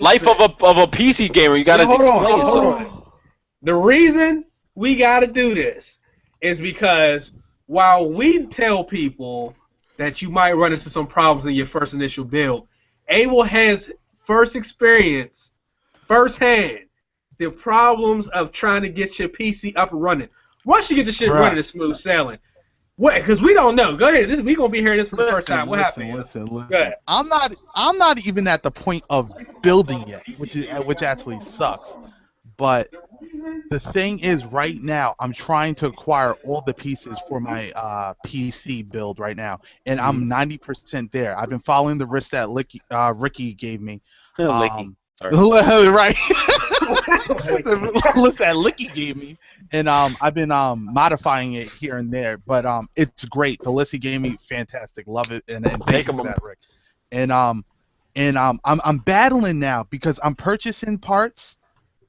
life of a PC gamer. You gotta explain yourself. The reason we gotta do this is because while we tell people that you might run into some problems in your first initial build, Abel has first experience, firsthand, the problems of trying to get your PC up and running. Once you get the shit running, it's smooth sailing. What? Because we don't know. Go ahead. We gonna be hearing this for the first time. What happened? Listen. Go ahead. I'm not even at the point of building yet, which actually sucks. But the thing is, right now, I'm trying to acquire all the pieces for my PC build right now, and I'm 90% there. I've been following the list that Ricky gave me. Licky. Sorry. Right. The list that Licky gave me, and I've been modifying it here and there, but it's great. The list he gave me, fantastic, love it, and thank you for that, Rick. And I'm battling now because I'm purchasing parts,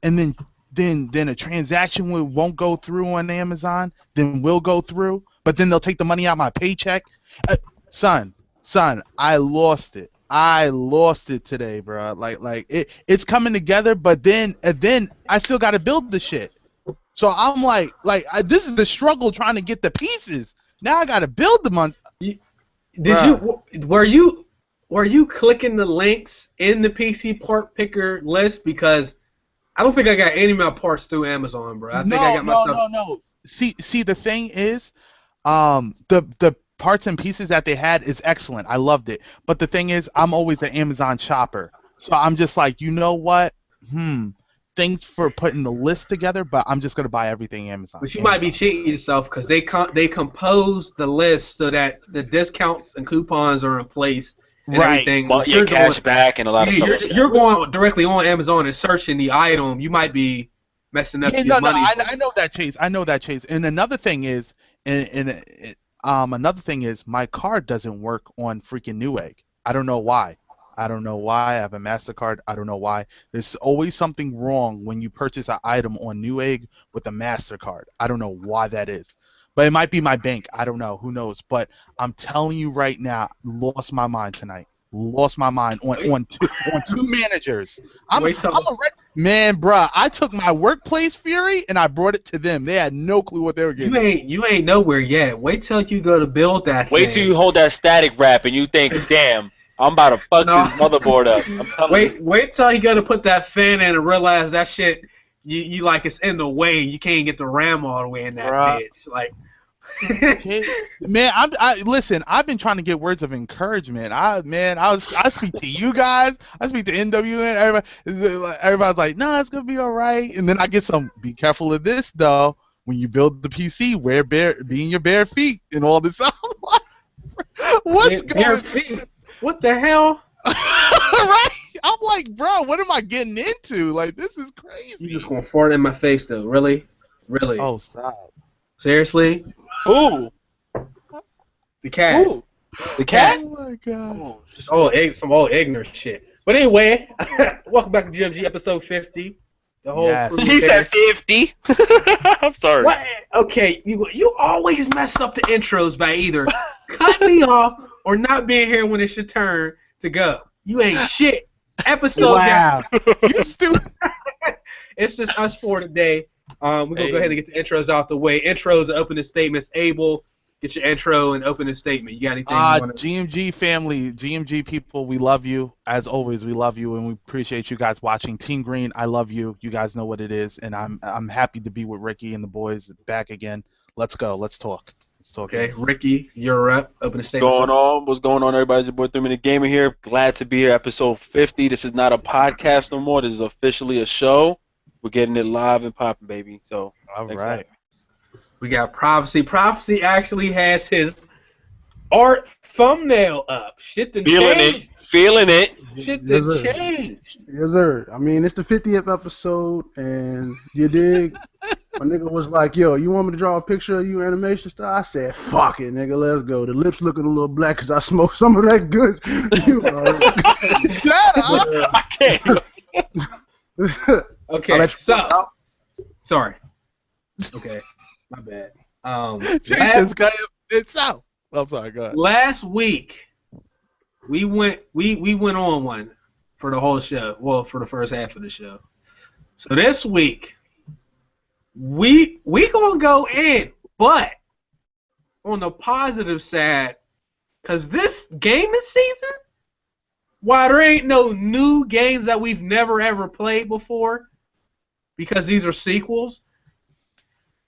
and then a transaction won't go through on Amazon, then will go through, but then they'll take the money out of my paycheck. Son, I lost it. I lost it today, bro. Like it's coming together, but then I still got to build the shit. So I'm this is the struggle trying to get the pieces. Now I got to build the ones. Were you clicking the links in the PC part picker list? Because I don't think I got any of my parts through Amazon, bro. I think I got my stuff. No. See, the thing is, the parts and pieces that they had is excellent. I loved it. But the thing is, I'm always an Amazon shopper. So I'm just like, you know what? Thanks for putting the list together, but I'm just going to buy everything Amazon. But you might be cheating yourself because they compose the list so that the discounts and coupons are in place and everything. Well, your cash back and a lot of stuff. You're going directly on Amazon and searching the item. You might be messing up your money. I know that, Chase. And another thing is, my card doesn't work on freaking Newegg. I don't know why. I have a MasterCard. I don't know why. There's always something wrong when you purchase an item on Newegg with a MasterCard. I don't know why that is. But it might be my bank. I don't know. Who knows? But I'm telling you right now, lost my mind tonight. Lost my mind on two managers. Man, bruh, I took my workplace fury and I brought it to them. They had no clue what they were getting. You ain't nowhere yet. Wait till you go to build that thing. Wait till you hold that static wrap and you think, damn, I'm about to fuck this motherboard up. I'm telling you. Wait till you go to put that fan in and realize that shit, you like it's in the way. You can't get the RAM all the way in that bitch. Like. Man, listen. I've been trying to get words of encouragement. I speak to you guys. I speak to NWN. Everybody's like, "No, it's gonna be all right." And then I get some. Be careful of this, though. When you build the PC, be in your bare feet and all this. What's going? Feet? What the hell? Right? I'm like, bro, what am I getting into? Like, this is crazy. You just gonna fart in my face, though? Really? Oh, stop. Seriously? Ooh. The cat. Ooh. The cat? Oh my god. Just some old ignorant shit. But anyway, welcome back to GMG episode 50. The whole crew. He said 50. I'm sorry. What? Okay, you always mess up the intros by either cutting me off or not being here when it's your turn to go. You ain't shit. Episode wow. You stupid. It's just us for today. We're going to go ahead and get the intros out the way. Intros and opening statements. Abel, get your intro and opening statement. You got anything you want to... GMG family, GMG people, we love you. As always, we love you, and we appreciate you guys watching. Team Green, I love you. You guys know what it is, and I'm happy to be with Ricky and the boys back again. Let's go. Let's talk. Okay, Ricky, you're up. Opening statement. What's going on, everybody? It's your boy 3-Minute Gamer here. Glad to be here. Episode 50. This is not a podcast no more. This is officially a show. We're getting it live and popping, baby. So, all right. We got Prophecy. Prophecy actually has his art thumbnail up. Shit done changed. Feeling it. Shit done changed. Yes, sir. I mean, it's the 50th episode, and you dig? My nigga was like, yo, you want me to draw a picture of you animation style? I said, fuck it, nigga, let's go. The lips looking a little black because I smoked some of that good. Shut up. I can't. Okay, so sorry. Okay, my bad. Just got it out. I'm sorry. Go ahead. Last week, we went on one for the whole show. Well, for the first half of the show. So this week, we gonna go in, but on the positive side, cause this gaming season, while there ain't no new games that we've never ever played before, because these are sequels,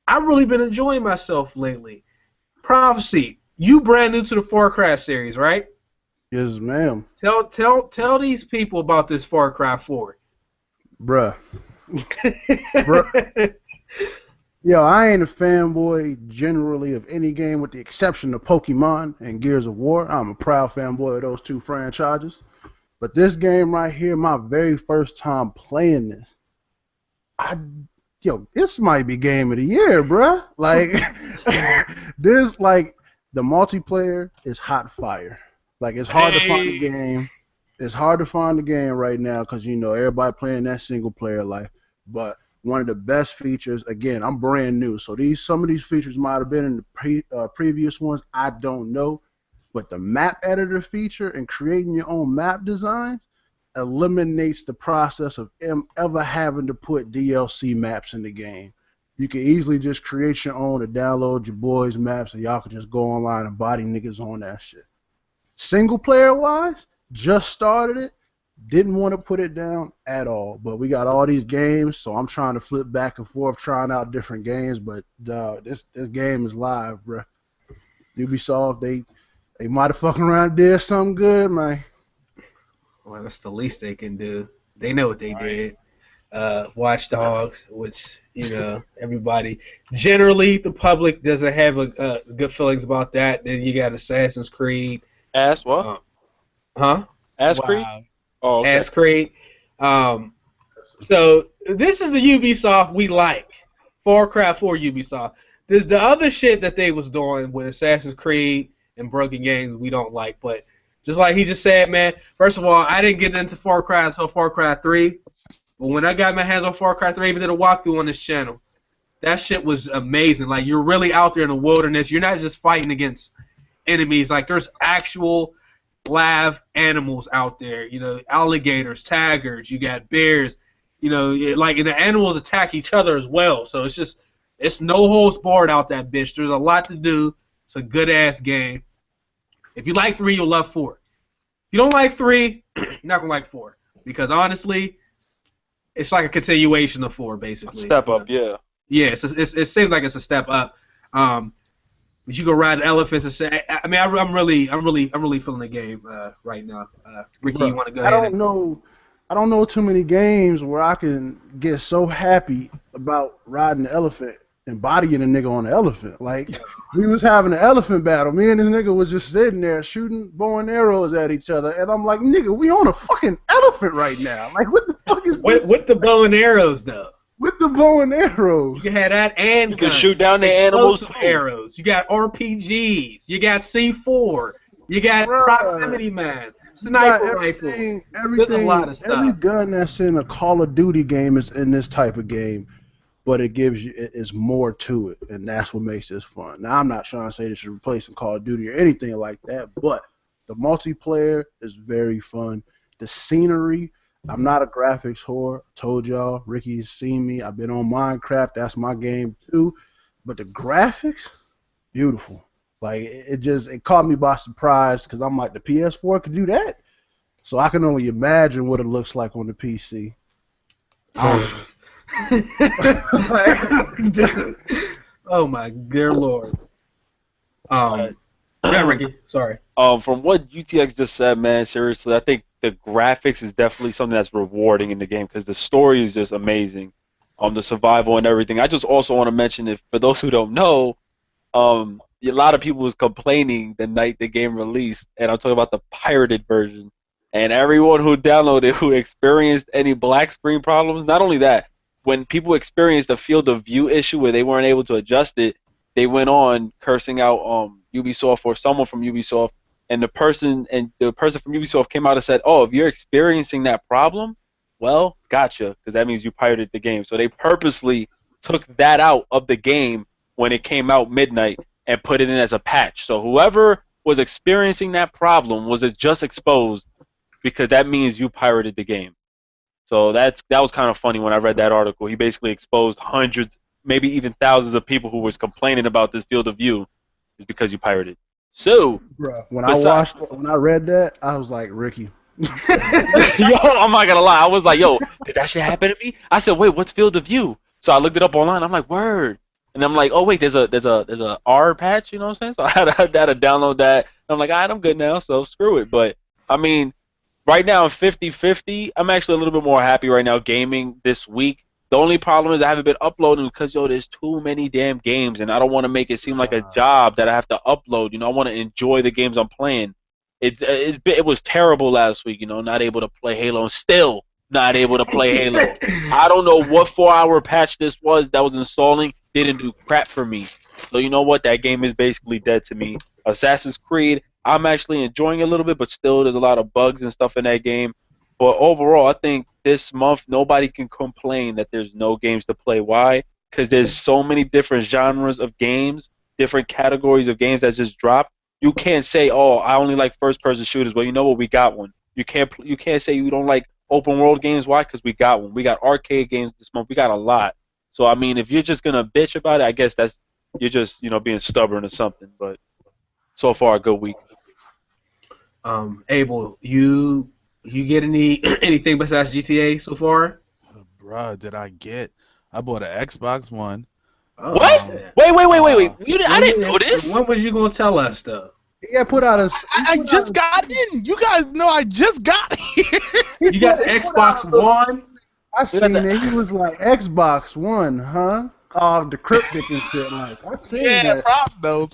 I've really been enjoying myself lately. Prophecy, you brand new to the Far Cry series, right? Yes, ma'am. Tell these people about this Far Cry 4. Bruh. Bruh. Yo, I ain't a fanboy generally of any game with the exception of Pokemon and Gears of War. I'm a proud fanboy of those two franchises. But this game right here, my very first time playing this, this might be game of the year, bruh. Like, this, like, the multiplayer is hot fire. Like, it's hard to find a game. It's hard to find a game right now because, everybody playing that single player life. But one of the best features, again, I'm brand new, so some of these features might have been in the previous ones. I don't know. But the map editor feature and creating your own map designs eliminates the process of ever having to put DLC maps in the game. You can easily just create your own and download your boys' maps, and y'all can just go online and body niggas on that shit. Single player wise, just started it. Didn't want to put it down at all, but we got all these games, so I'm trying to flip back and forth, trying out different games. But this game is live, bruh. Ubisoft, they might have fucking around and did something good, man. Well, that's the least they can do. They know what they did. Watch Dogs, which everybody, generally the public doesn't have good feelings about that. Then you got Assassin's Creed. Ass what? Huh? Ass Creed? Oh, okay. Ass Creed. So this is the Ubisoft we like. Far Cry 4 Ubisoft. There's the other shit that they was doing with Assassin's Creed and broken games we don't like. But just like he just said, man, first of all, I didn't get into Far Cry until Far Cry 3. But when I got my hands on Far Cry 3, I even did a walkthrough on this channel. That shit was amazing. Like, you're really out there in the wilderness. You're not just fighting against enemies. Like, there's actual live animals out there. Alligators, tigers, you got bears. And the animals attack each other as well. So it's no holds barred out that bitch. There's a lot to do. It's a good-ass game. If you like 3, you'll love 4. If you don't like 3, you're not going to like 4. Because, honestly, it's like a continuation of 4, basically. Step up, yeah. Yeah, it seems like it's a step up. But you go ride elephants and say, I'm really feeling the game right now. Ricky, you want to go ahead? I don't know too many games where I can get so happy about riding the elephant and bodying a nigga on the elephant. Like, we was having an elephant battle. Me and this nigga was just sitting there shooting bow and arrows at each other, and I'm like, nigga, we on a fucking elephant right now. Like, what the fuck is this? With the bow and arrows, though. With the bow and arrows. You can have that and you can shoot down the animals. Arrows. You got RPGs. You got C4. You got proximity mines. Sniper rifles. There's a lot of stuff. Every gun that's in a Call of Duty game is in this type of game, but it's more to it, and that's what makes this fun. Now, I'm not trying to say this should replace Call of Duty or anything like that, but the multiplayer is very fun. The scenery. I'm not a graphics whore. I told y'all, Ricky's seen me. I've been on Minecraft. That's my game too. But the graphics, beautiful. Like, it caught me by surprise because I'm like, the PS4 could do that. So I can only imagine what it looks like on the PC. Oh my dear Lord. Yeah, Ricky. Sorry. From what UTX just said, man, seriously, I think the graphics is definitely something that's rewarding in the game because the story is just amazing. The survival and everything. I just also want to mention, if for those who don't know, a lot of people was complaining the night the game released, and I'm talking about the pirated version. And everyone who downloaded who experienced any black screen problems, not only that, when people experienced a field of view issue where they weren't able to adjust it, they went on cursing out Ubisoft or someone from Ubisoft, and the person from Ubisoft came out and said, "Oh, if you're experiencing that problem, well, gotcha, because that means you pirated the game." So they purposely took that out of the game when it came out midnight and put it in as a patch. So whoever was experiencing that problem was just exposed because that means you pirated the game. So that was kind of funny when I read that article. He basically exposed hundreds, maybe even thousands of people who was complaining about this field of view is because you pirated. So, Bro, when besides, when I read that, I was like, Ricky. yo, I'm not gonna lie. I was like, yo, did that shit happen to me? I said, wait, what's field of view? So I looked it up online. I'm like, word. And I'm like, oh wait, there's a R patch. You know what I'm saying? So I had to download that. I'm like, all right, I'm good now. So screw it. But I mean, right now I'm 50-50. I'm actually a little bit more happy right now gaming this week. The only problem is I haven't been uploading because, yo, there's too many damn games, and I don't want to make it seem like a job that I have to upload. You know, I want to enjoy the games I'm playing. It was terrible last week, you know, not able to play Halo, and still not able to play Halo. I don't know what 4-hour patch this was that was installing. Didn't do crap for me. So you know what? That game is basically dead to me. Assassin's Creed, I'm actually enjoying it a little bit, but still there's a lot of bugs and stuff in that game. But overall, I think this month nobody can complain that there's no games to play. Why? Because there's so many different genres of games, different categories of games that just dropped. You can't say, "Oh, I only like first-person shooters." Well, you know what? We got one. You can't say you don't like open-world games. Why? Because we got one. We got arcade games this month. We got a lot. So I mean, if you're just gonna bitch about it, I guess you're just being stubborn or something. But so far, a good week. Abel, you get anything besides GTA so far? Bruh, I bought an Xbox One. Oh, What? shit. Wait. I didn't know this. When was you gonna tell us though? Yeah, put out a. I just got in. You guys know I just got here. You got the Xbox One? I seen it. He was like, Xbox One, huh? Oh, the cryptic and shit. Like, I seen that.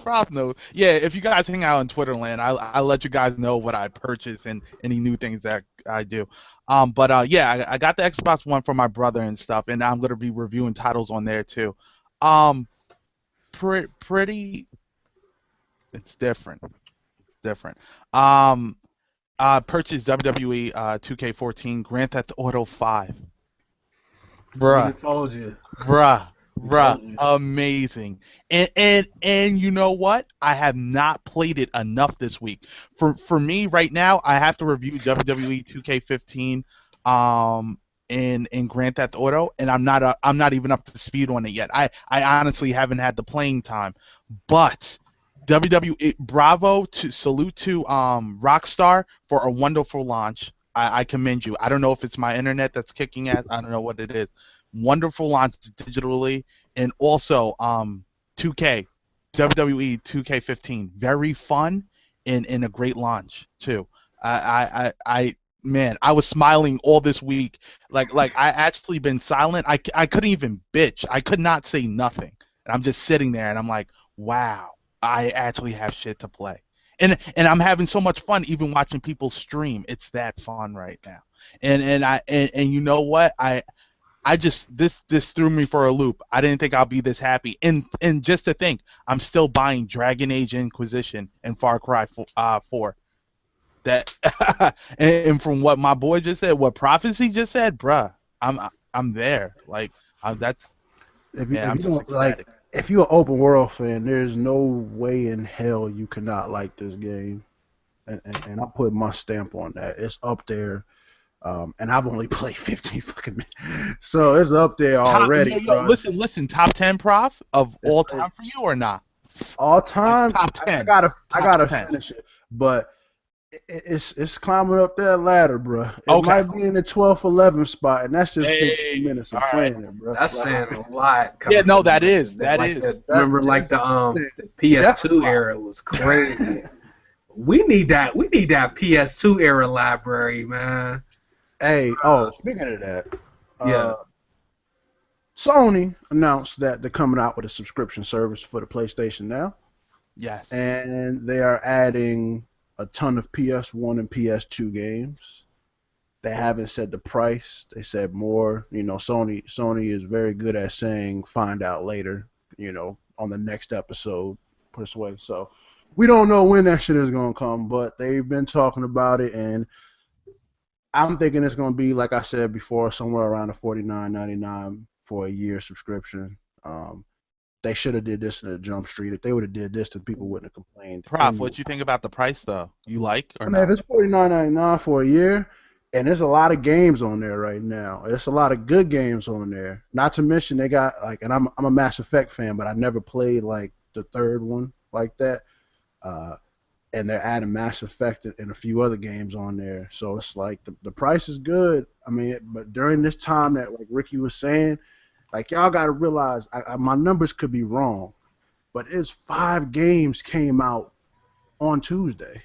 Props knows. Yeah, if you guys hang out in Twitterland, I'll let you guys know what I purchase and any new things that I do. Yeah, I got the Xbox One for my brother and stuff, and I'm gonna be reviewing titles on there too. Pretty. It's different. Purchased WWE 2K14, Grand Theft Auto 5. I told you. Bruh, amazing. And you know what? I have not played it enough this week. For me right now, I have to review WWE 2K15 in Grand Theft Auto, and I'm not even up to speed on it yet. I honestly haven't had the playing time. But salute to Rockstar for a wonderful launch. I commend you. I don't know if it's my internet that's kicking ass. I don't know what it is. Wonderful launch digitally, and also 2K, WWE 2K15, very fun and a great launch too. Man, I was smiling all this week. Like I actually been silent. I couldn't even bitch. I could not say nothing. And I'm just sitting there and I'm like, wow, I actually have shit to play. And I'm having so much fun even watching people stream. It's that fun right now. And you know what? I just this threw me for a loop. I didn't think I'll be this happy. And just to think, I'm still buying Dragon Age Inquisition and Far Cry 4. That and from what my boy just said, what Prophecy just said, bruh, I'm there. Like that's If I'm you just don't, ecstatic. if you're an open world fan, there's no way in hell you cannot like this game. And I put my stamp on that. It's up there. And I've only played 15 fucking minutes. So it's up there already. Listen, top 10 prof of all time for you or not? All time? Like top 10. I gotta 10. finish it. But it's climbing up that ladder, bro. It Okay. might be in the 12th, 11th spot, and that's just 15 minutes of playing it, bro. That's saying a lot. Yeah, no, that is. Remember, the PS2 era was crazy. We need that PS2 era library, man. Hey, speaking of that, yeah. Sony announced that they're coming out with a subscription service for the PlayStation now. Yes. And they are adding a ton of PS1 and PS2 games. They haven't said the price. They said more. You know, Sony is very good at saying find out later, you know, on the next episode, put this way. So we don't know when that shit is going to come, but they've been talking about it, and I'm thinking it's going to be, like I said before, somewhere around the $49.99 for a year subscription. they should have did this in a Jump Street. If they would have did this, then people wouldn't have complained. Prof, what you think about the price though? You like or I mean, if not? it's $49.99 for a year, and there's a lot of games on there right now. There's a lot of good games on there. Not to mention they got like, and I'm a Mass Effect fan, but I never played like the third one like that. And they're adding Mass Effect and a few other games on there. So it's like the price is good. I mean, but during this time that like Ricky was saying, like y'all got to realize my numbers could be wrong, but it's 5 games came out on Tuesday.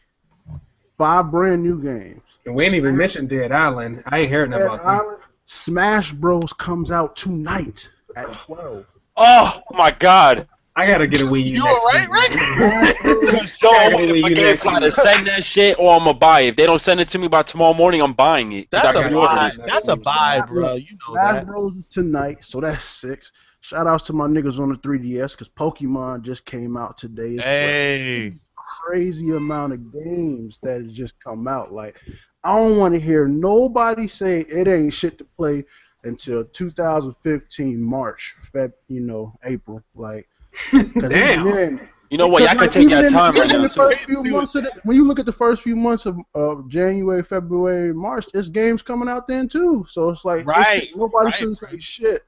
5 brand new games. And we ain't even mentioned Dead Island. I ain't hearing about that. Smash Bros comes out tonight at 12. Oh my God! I gotta get a Wii U You next alright, week. Rick? Yo, I'm waiting for GameStop to send that shit, or I'm gonna buy it. If they don't send it to me by tomorrow morning, I'm buying it. 'Cause That's I a pre-ordered buy. it. That's a buy, bro. You know Smash that. Bros is tonight, so that's 6. Shout outs to my niggas on the 3DS because Pokemon just came out today. As well. Hey. Crazy amount of games that has just come out. Like, I don't want to hear nobody say it ain't shit to play until 2015 March, April. Like, Damn. then, You know what? Y'all can take your time right now. When you look at the first few months of January, February, March, it's games coming out then too. So it's like, nobody shouldn't say shit.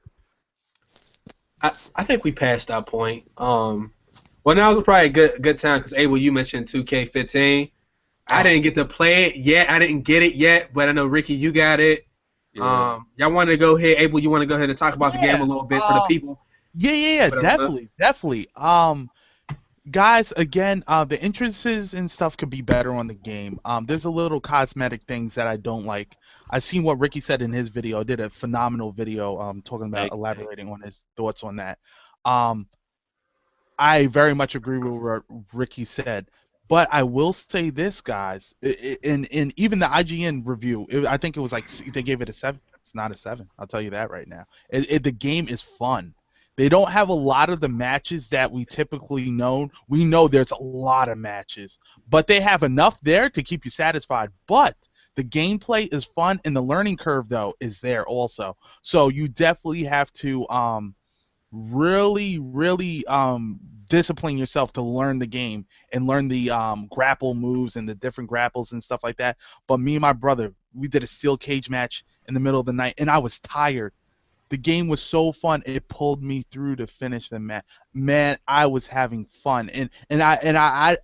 I think we passed that point. Well, now is probably a good time because Abel, you mentioned 2K15. I didn't get to play it yet. I didn't get it yet, but I know Ricky, you got it. Yeah. Y'all want to go ahead, Abel? You want to go ahead and talk about the game a little bit for the people? Yeah, definitely. Guys, again, the entrances and stuff could be better on the game. There's a little cosmetic things that I don't like. I seen what Ricky said in his video. Did a phenomenal video talking about elaborating on his thoughts on that. I very much agree with what Ricky said. But I will say this, guys. In even the IGN review, I think it was like they gave it a 7. It's not a 7. I'll tell you that right now. The game is fun. They don't have a lot of the matches that we typically know. We know there's a lot of matches, but they have enough there to keep you satisfied. But the gameplay is fun, and the learning curve, though, is there also. So you definitely have to really discipline yourself to learn the game and learn the grapple moves and the different grapples and stuff like that. But me and my brother, we did a steel cage match in the middle of the night, and I was tired. The game was so fun; it pulled me through to finish the match. Man, I was having fun, and I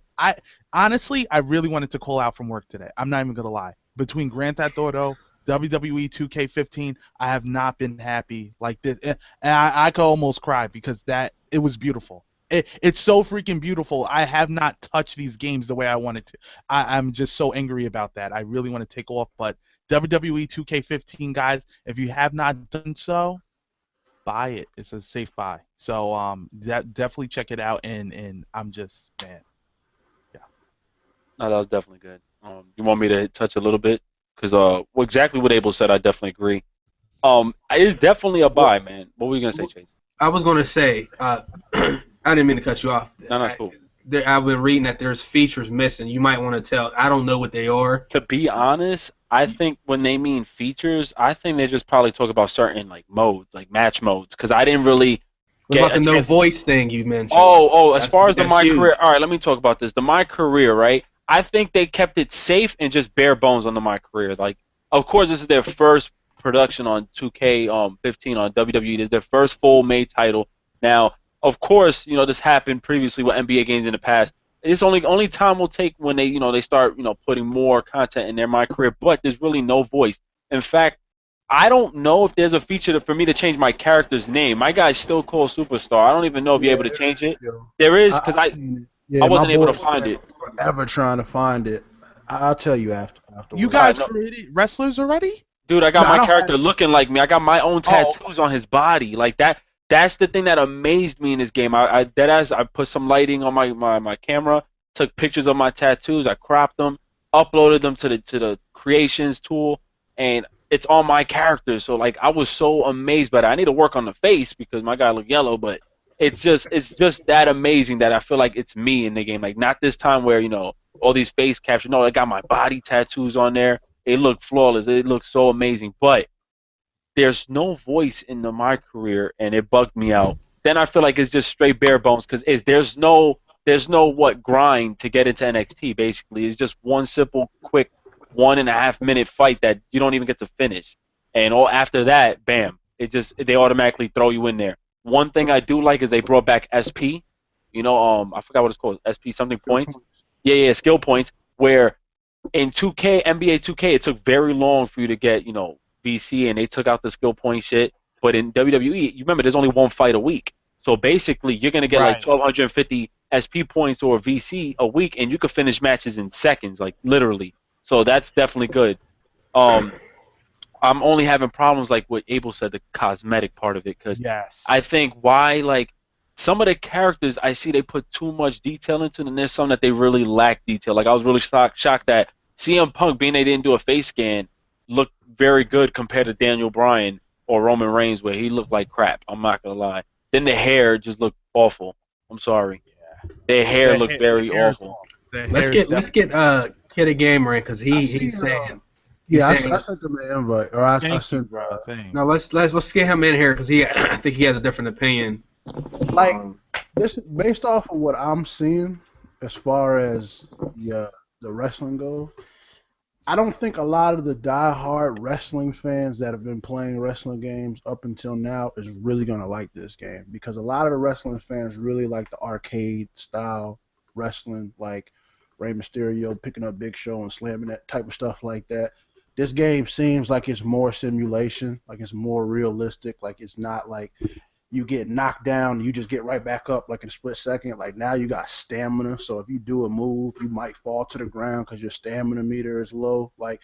honestly, I really wanted to call out from work today. I'm not even gonna lie. Between Grand Theft Auto, WWE 2K15, I have not been happy like this, and I could almost cry because it was beautiful. It's so freaking beautiful. I have not touched these games the way I wanted to. I'm just so angry about that. I really want to take off, but WWE 2K15, guys, if you have not done so, buy it. It's a safe buy. So definitely check it out, and I'm just, man. Yeah. No, that was definitely good. You want me to touch a little bit? Because exactly what Abel said, I definitely agree. It's definitely a buy, man. What were you gonna say, Chase? I was gonna say, I didn't mean to cut you off. No, that's cool. I've been reading that there's features missing. You might want to tell. I don't know what they are. To be honest, I think when they mean features, I think they just probably talk about certain like modes, like match modes. Because I didn't really What about the no voice thing you mentioned? As far as my career, all right, let me talk about this. My career, right? I think they kept it safe and just bare bones on my career. Like, of course, this is their first production on 2K15 on WWE. This is their first full made title. Now, of course, this happened previously with NBA games in the past. It's only time will take when they start putting more content in my career. But there's really no voice. In fact, I don't know if there's a feature for me to change my character's name. My guy's still called Superstar. I don't even know if you're able to change it. There is, because I wasn't able to find it. Forever trying to find it. I'll tell you after. You guys created wrestlers already? Dude, I got my character looking like me. I got my own tattoos on his body. Like that. That's the thing that amazed me in this game. I put some lighting on my camera, took pictures of my tattoos, I cropped them, uploaded them to the creations tool, and it's on my character. So like I was so amazed by that. I need to work on the face because my guy looked yellow, but it's just that amazing that I feel like it's me in the game. Like not this time where all these face captions. No, I got my body tattoos on there. It looked flawless. It looked so amazing, but there's no voice in my career, and it bugged me out. then I feel like it's just straight bare bones because there's no what grind to get into NXT. Basically, it's just one simple, quick 1.5 minute fight that you don't even get to finish, and all after that, bam, they automatically throw you in there. One thing I do like is they brought back SP. I forgot what it's called, SP something points. Yeah, skill points. Where in 2K, NBA 2K, it took very long for you to get, VC, and they took out the skill point shit. But in WWE, you remember there's only one fight a week. So basically, you're gonna get like 1,250 SP points or VC a week, and you could finish matches in seconds, like literally. So that's definitely good. I'm only having problems like what Abel said, the cosmetic part of it, because I think why some of the characters I see they put too much detail into, and there's some that they really lack detail. Like I was really shocked that CM Punk, being they didn't do a face scan, looked very good compared to Daniel Bryan or Roman Reigns, where he looked like crap. I'm not gonna lie. Then the hair just looked awful. I'm sorry. Their hair looked very awful. Let's get KiDDa Gamer in because he's saying. Yeah, I sent him an invite, or I sent. No, let's get him in here because I think he has a different opinion. Like this, based off of what I'm seeing, as far as the wrestling goes, I don't think a lot of the die-hard wrestling fans that have been playing wrestling games up until now is really gonna like this game, because a lot of the wrestling fans really like the arcade style wrestling, like Rey Mysterio picking up Big Show and slamming, that type of stuff like that. This game seems like it's more simulation, like it's more realistic, like it's not like you get knocked down, you just get right back up like in a split second. Like now you got stamina, so if you do a move, you might fall to the ground because your stamina meter is low. Like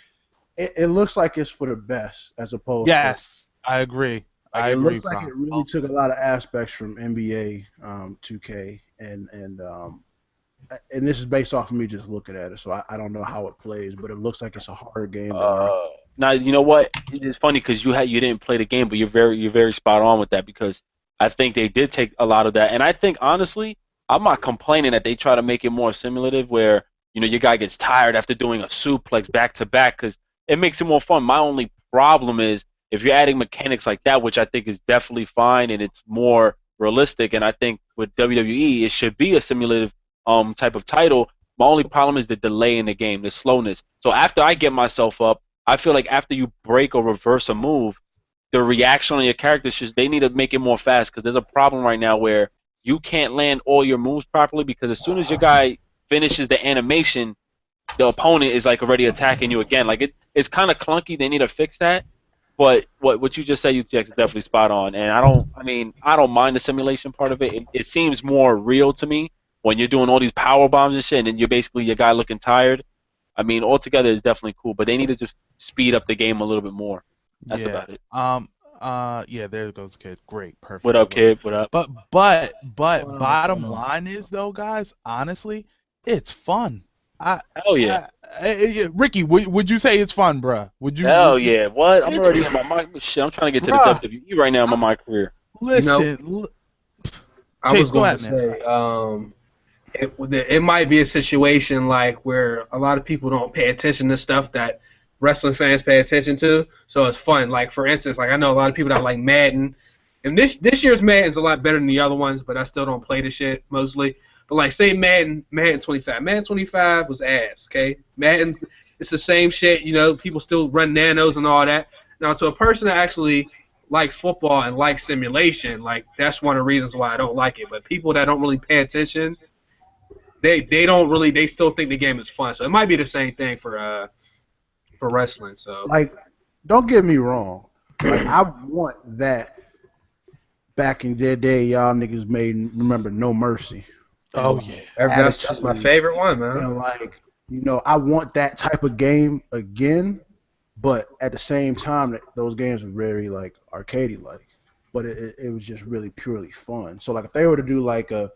it looks like it's for the best as opposed to. Yes, I agree. It looks like it really took a lot of aspects from NBA 2K and this is based off of me just looking at it, so I don't know how it plays, but it looks like it's a harder game. Now you know what? It's funny because you didn't play the game, but you're very spot on with that, because I think they did take a lot of that, and I think honestly, I'm not complaining that they try to make it more simulative, where your guy gets tired after doing a suplex back to back, because it makes it more fun. My only problem is if you're adding mechanics like that, which I think is definitely fine and it's more realistic, and I think with WWE it should be a simulative type of title. My only problem is the delay in the game, the slowness. So after I get myself up, I feel like after you break or reverse a move, the reaction on your characters, they need to make it more fast, because there's a problem right now where you can't land all your moves properly, because as soon as your guy finishes the animation, the opponent is like already attacking you again. Like it's kind of clunky. They need to fix that. But what you just said, UTX, is definitely spot on. And I don't mind the simulation part of it. It seems more real to me when you're doing all these power bombs and shit, and then you're basically your guy looking tired. I mean, altogether it's definitely cool, but they need to just speed up the game a little bit more. That's about it. Yeah, there goes Kid. Great, perfect. What up, Kid? What up? But bottom line is though, guys, honestly, it's fun. Hell yeah. Ricky, would you say it's fun, bruh? Hell yeah. What? I'm already in my mic. Shit, I'm trying to get to the WWE right now in my career. Listen, I was going to say, it might be a situation like where a lot of people don't pay attention to stuff that wrestling fans pay attention to, so it's fun. Like for instance, like I know a lot of people that like Madden, and this year's Madden's a lot better than the other ones, but I still don't play the shit mostly. But like say Madden 25, Madden 25 was ass. Okay, Madden's it's the same shit. People still run nanos and all that. Now to a person that actually likes football and likes simulation, like that's one of the reasons why I don't like it. But people that don't really pay attention, they still think the game is fun. So it might be the same thing for wrestling. So like, don't get me wrong. Like, I want that. Back in their day, y'all niggas remember No Mercy. Oh yeah, that's my favorite one, man. And like, I want that type of game again. But at the same time, those games were very like arcadey-like, but it was just really purely fun. So like if they were to do like not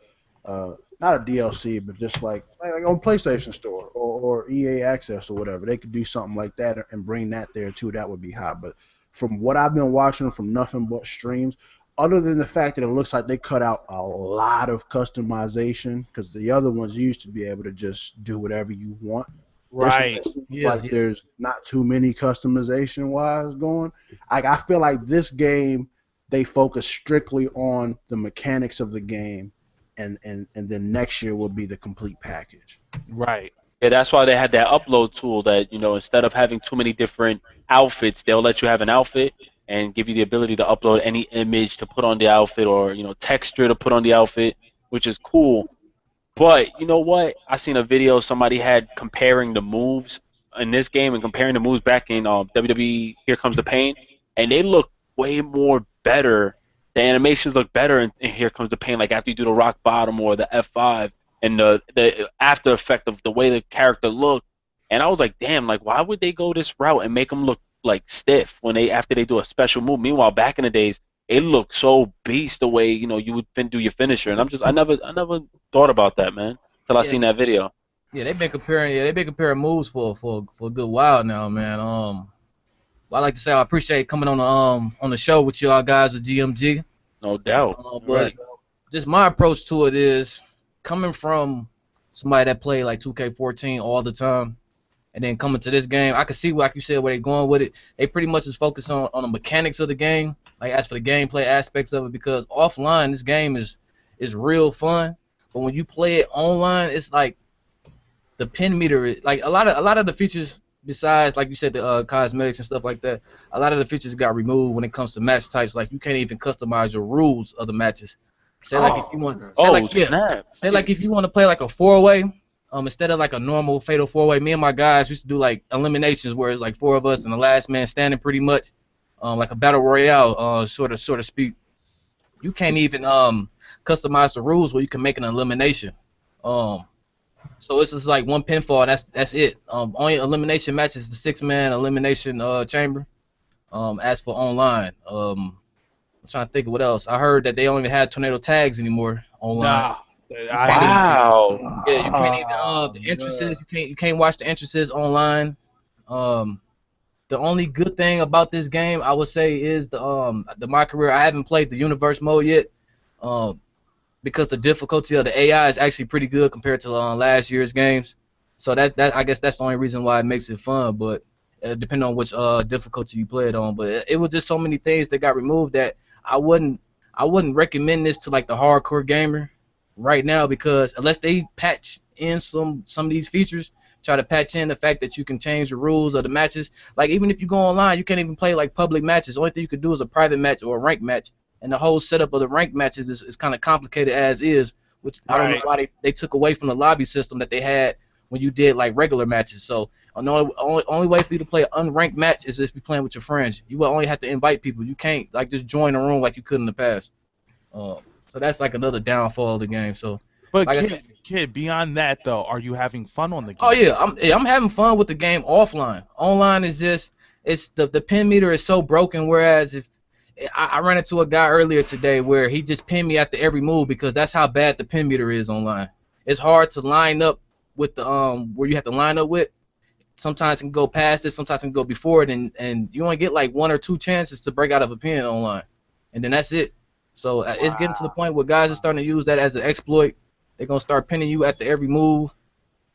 a DLC, but just like on PlayStation Store or EA Access or whatever, they could do something like that and bring that there too. That would be hot. But from what I've been watching from nothing but streams, other than the fact that it looks like they cut out a lot of customization, because the other ones used to be able to just do whatever you want. Right. There's not too many customization wise going. Like I feel like this game they focus strictly on the mechanics of the game, and then next year will be the complete package. Right. Yeah, that's why they had that upload tool that, instead of having too many different outfits, they'll let you have an outfit and give you the ability to upload any image to put on the outfit or, texture to put on the outfit, which is cool. But you know what? I seen a video somebody had comparing the moves in this game and comparing the moves back in WWE Here Comes the Pain, and they look way more better. The animations look better in Here Comes the Pain, like after you do the rock bottom or the F5, and the after effect of the way the character looked. And I was like, damn, like why would they go this route and make them look like stiff when after they do a special move? Meanwhile, back in the days, it looked so beast the way you would do your finisher, and I never thought about that, man, till I seen that video. Yeah, they've been comparing moves for a good while now, man. Well, I like to say I appreciate coming on the show with y'all guys at GMG. No doubt. But just my approach to it is coming from somebody that played like 2K14 all the time, and then coming to this game, I can see, like you said, where they're going with it. They pretty much is focused on the mechanics of the game, like as for the gameplay aspects of it, because offline this game is real fun, but when you play it online, it's like the pin meter, like a lot of the features besides, like you said, the cosmetics and stuff like that, a lot of the features got removed when it comes to match types. Like you can't even customize your rules of the matches. Say like if you want, say like if you want to play like a 4-way, instead of like a normal fatal 4-way, me and my guys used to do like eliminations where it's like 4 of us and the last man standing, pretty much, like a battle royale, sort of speak. You can't even customize the rules where you can make an elimination. So it's just like one pinfall, and that's it. Only elimination matches the 6-man elimination chamber. As for online, I'm trying to think of what else. I heard that they don't even have tornado tags anymore online. Wow. Yeah, you can't even the entrances. You can't watch the entrances online. The only good thing about this game, I would say, is my career. I haven't played the universe mode yet. Because the difficulty of the AI is actually pretty good compared to last year's games. So that I guess that's the only reason why it makes it fun. But depending on which difficulty you play it on, but it was just so many things that got removed that I wouldn't recommend this to like the hardcore gamer right now, because unless they patch in some of these features, try to patch in the fact that you can change the rules of the matches. Like even if you go online, you can't even play like public matches. The only thing you could do is a private match or a ranked match. And the whole setup of the ranked matches is kind of complicated as is, which I don't know why they took away from the lobby system that they had when you did like regular matches. So the only way for you to play an unranked match is if you're playing with your friends. You will only have to invite people. You can't like just join a room like you could in the past. So that's like another downfall of the game. So, but like kid, beyond that though, are you having fun on the game? Oh yeah, I'm having fun with the game offline. Online is just the pin meter is so broken. Whereas if I ran into a guy earlier today where he just pinned me after every move because that's how bad the pin meter is online. It's hard to line up with the where you have to line up with. Sometimes it can go past it, sometimes it can go before it, and you only get like 1 or 2 chances to break out of a pin online, and then that's it. So it's getting to the point where guys are starting to use that as an exploit. They're gonna start pinning you after every move.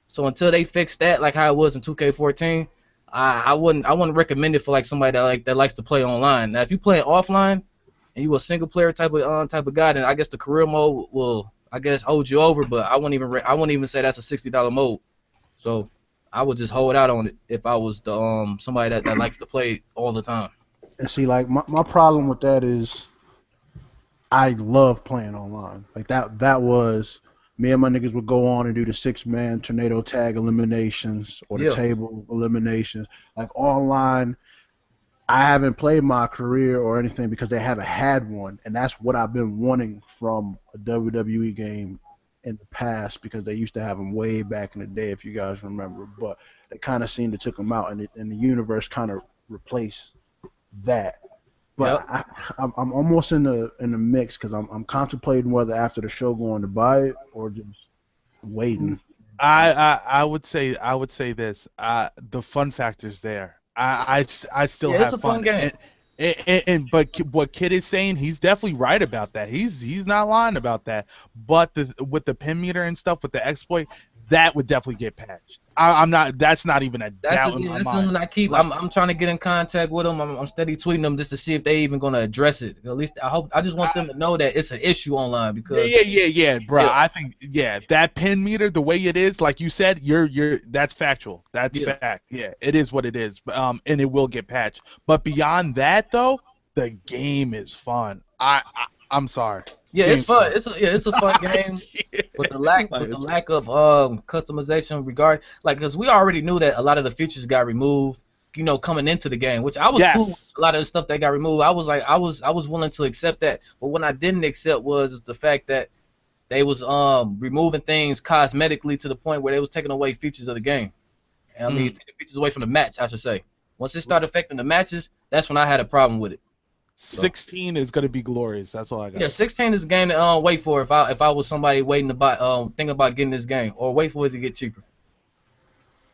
So until they fix that, like how it was in 2K14. I wouldn't recommend it for like somebody that likes to play online. Now, if you play offline and you a single player type of guy, then I guess the career mode will hold you over. But I wouldn't even say that's a $60 mode. So I would just hold out on it if I was the somebody that likes to play all the time. And see, like my problem with that is I love playing online. Like that was. Me and my niggas would go on and do the 6-man tornado tag eliminations or the table eliminations. Like online, I haven't played my career or anything because they haven't had one, and that's what I've been wanting from a WWE game in the past, because they used to have them way back in the day, if you guys remember. But they kind of seemed to took them out, and the universe kind of replaced that. But I'm almost in the mix because I'm contemplating whether after the show going to buy it or just waiting. I would say this. The fun factor's there. I still have it's a fun game. But what Kid is saying, he's definitely right about that. He's not lying about that. But with the pin meter and stuff, with the exploit, that would definitely get patched. I'm not. That's not even a doubt in my That's mind. something I keep. Like, I'm trying to get in contact with them. I'm steady tweeting them just to see if they even gonna address it. At least I hope. I just want them to know that it's an issue online because yeah, bro. Yeah. I think that pin meter, the way it is, like you said, that's factual. That's fact. Yeah, it is what it is. And it will get patched. But beyond that, though, the game is fun. I'm sorry. yeah, it's Game's fun. It's a fun game. Yeah. With the lack of customization regard, like, because we already knew that a lot of the features got removed, coming into the game, which I was cool with a lot of the stuff that got removed. I was like, I was willing to accept that, but what I didn't accept was the fact that they was removing things cosmetically to the point where they was taking away features of the game. I mean, taking features away from the match, I should say. Once it started affecting the matches, that's when I had a problem with it. 16 is gonna be glorious. That's all I got. Yeah, 16 is a game to wait for if I was somebody waiting to buy thinking about getting this game or wait for it to get cheaper.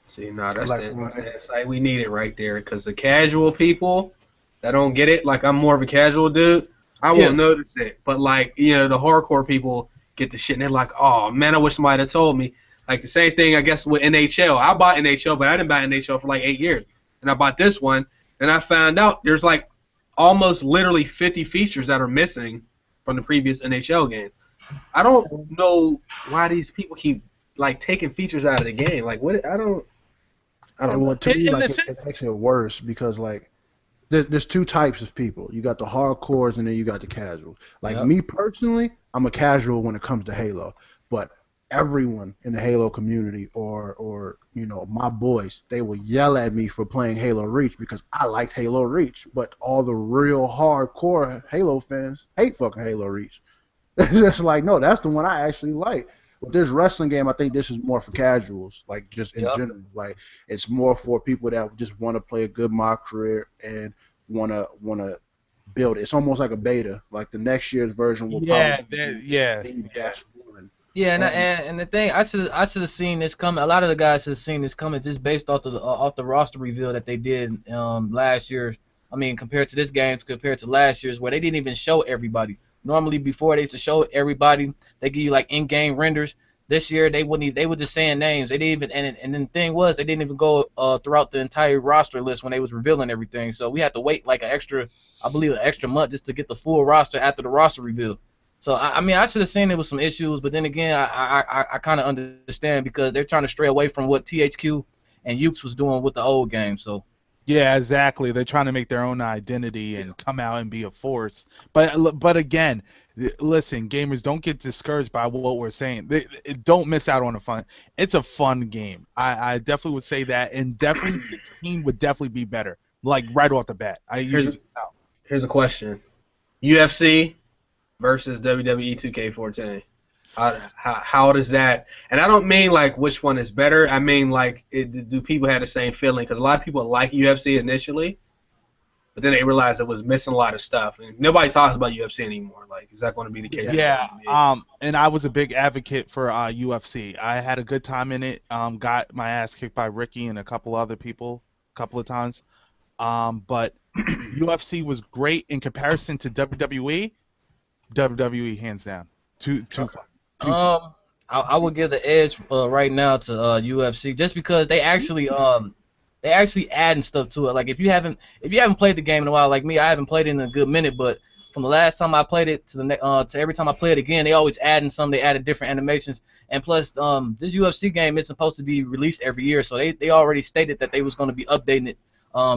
See, that's the insight we needed right there. Because the casual people that don't get it, like I'm more of a casual dude, I won't notice it. But like the hardcore people get the shit and they're like, oh man, I wish somebody had told me. Like the same thing, I guess, with NHL. I bought NHL, but I didn't buy NHL for like 8 years, and I bought this one, and I found out there's like almost literally 50 features that are missing from the previous NHL game. I don't know why these people keep like taking features out of the game. Like what? I don't know. To me, like, it makes it worse because like there's two types of people. You got the hardcores and then you got the casuals. Like me personally, I'm a casual when it comes to Halo, but everyone in the Halo community or my boys, they will yell at me for playing Halo Reach because I liked Halo Reach, but all the real hardcore Halo fans hate fucking Halo Reach. It's just like, no, that's the one I actually like. With this wrestling game, I think this is more for casuals, like just in general. Like it's more for people that just want to play a good mock career and want to build it. It's almost like a beta. Like the next year's version will probably be -1. Yeah, and the thing, I should have seen this coming. A lot of the guys should have seen this coming just based off the roster reveal that they did last year. I mean, compared to this game, compared to last year's, where they didn't even show everybody. Normally, before they used to show everybody, they give you like in-game renders. This year, they wouldn't. They were just saying names. They didn't even. And then the thing was, they didn't even go throughout the entire roster list when they was revealing everything. So we had to wait like an extra month just to get the full roster after the roster reveal. So I mean, I should have seen there was some issues, but then again, I kind of understand because they're trying to stray away from what THQ and Ukes was doing with the old game. So yeah, exactly. They're trying to make their own identity and come out and be a force. But again, listen, gamers, don't get discouraged by what we're saying. Don't miss out on a fun. It's a fun game. I definitely would say that, and definitely 16 would definitely be better. Like right off the bat. Here's a question: UFC versus WWE 2K14. How does that? And I don't mean like which one is better. I mean like do people have the same feeling? Because a lot of people like UFC initially, but then they realized it was missing a lot of stuff, and nobody talks about UFC anymore. Like, is that going to be the case? Yeah. And I was a big advocate for UFC. I had a good time in it. Got my ass kicked by Ricky and a couple other people a couple of times. But UFC was great in comparison to WWE. WWE hands down. I would give the edge right now to UFC just because they actually adding stuff to it. Like if you haven't played the game in a while, like me, I haven't played it in a good minute, but from the last time I played it to every time I play it again, they always adding some. They added different animations, and plus this UFC game is supposed to be released every year, so they already stated that they was going to be updating it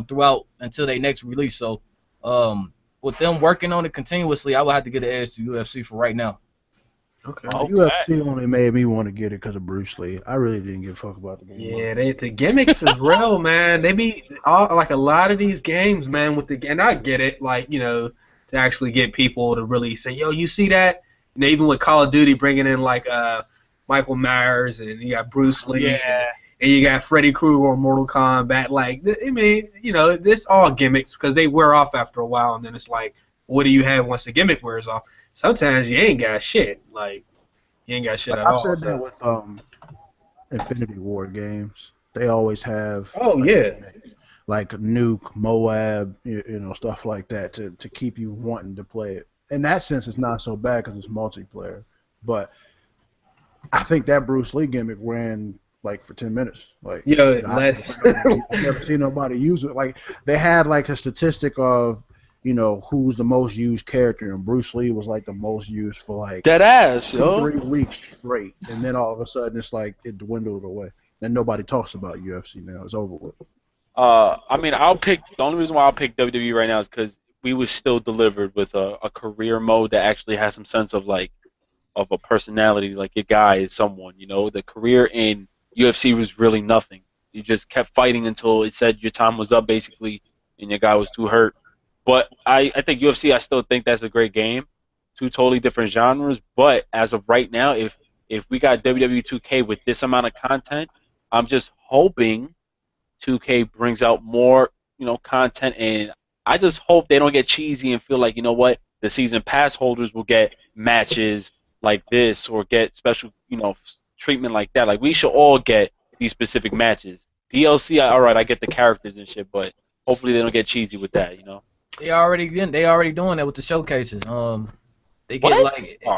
throughout until they next release. So with them working on it continuously, I would have to get the edge to UFC for right now. Okay. UFC only made me want to get it because of Bruce Lee. I really didn't give a fuck about the game. Yeah, the gimmicks is real, man. They be like a lot of these games, man. And I get it, like to actually get people to really say, "Yo, you see that?" And even with Call of Duty bringing in like Michael Myers and you got Bruce Lee. Yeah. And you got Freddy Krueger or Mortal Kombat. Like, I mean, this all gimmicks because they wear off after a while, and then it's like, what do you have once the gimmick wears off? Sometimes you ain't got shit. Like, you ain't got shit at all. I said that with Infinity War games. They always have. Oh yeah. Like Nuke, Moab, stuff like that to keep you wanting to play it. In that sense, it's not so bad because it's multiplayer. But I think that Bruce Lee gimmick ran like for 10 minutes. Like, Yo, I've never seen nobody use it. Like, they had like a statistic of, who's the most used character, and Bruce Lee was like the most used for like Dead ass, yo. 3 weeks straight, and then all of a sudden it's like it dwindled away, and nobody talks about UFC now. It's over with. I mean, the only reason why I'll pick WWE right now is because we was still delivered with a career mode that actually has some sense of a personality. Like, your guy is someone, The career in UFC was really nothing. You just kept fighting until it said your time was up, basically, and your guy was too hurt. But I think UFC, I still think that's a great game. 2 totally different genres. But as of right now, if we got WWE 2K with this amount of content, I'm just hoping 2K brings out more, content. And I just hope they don't get cheesy and feel like, the season pass holders will get matches like this or get special, treatment like that. Like, we should all get these specific matches. DLC, all right, I get the characters and shit, but hopefully they don't get cheesy with that, They already doing that with the showcases. They get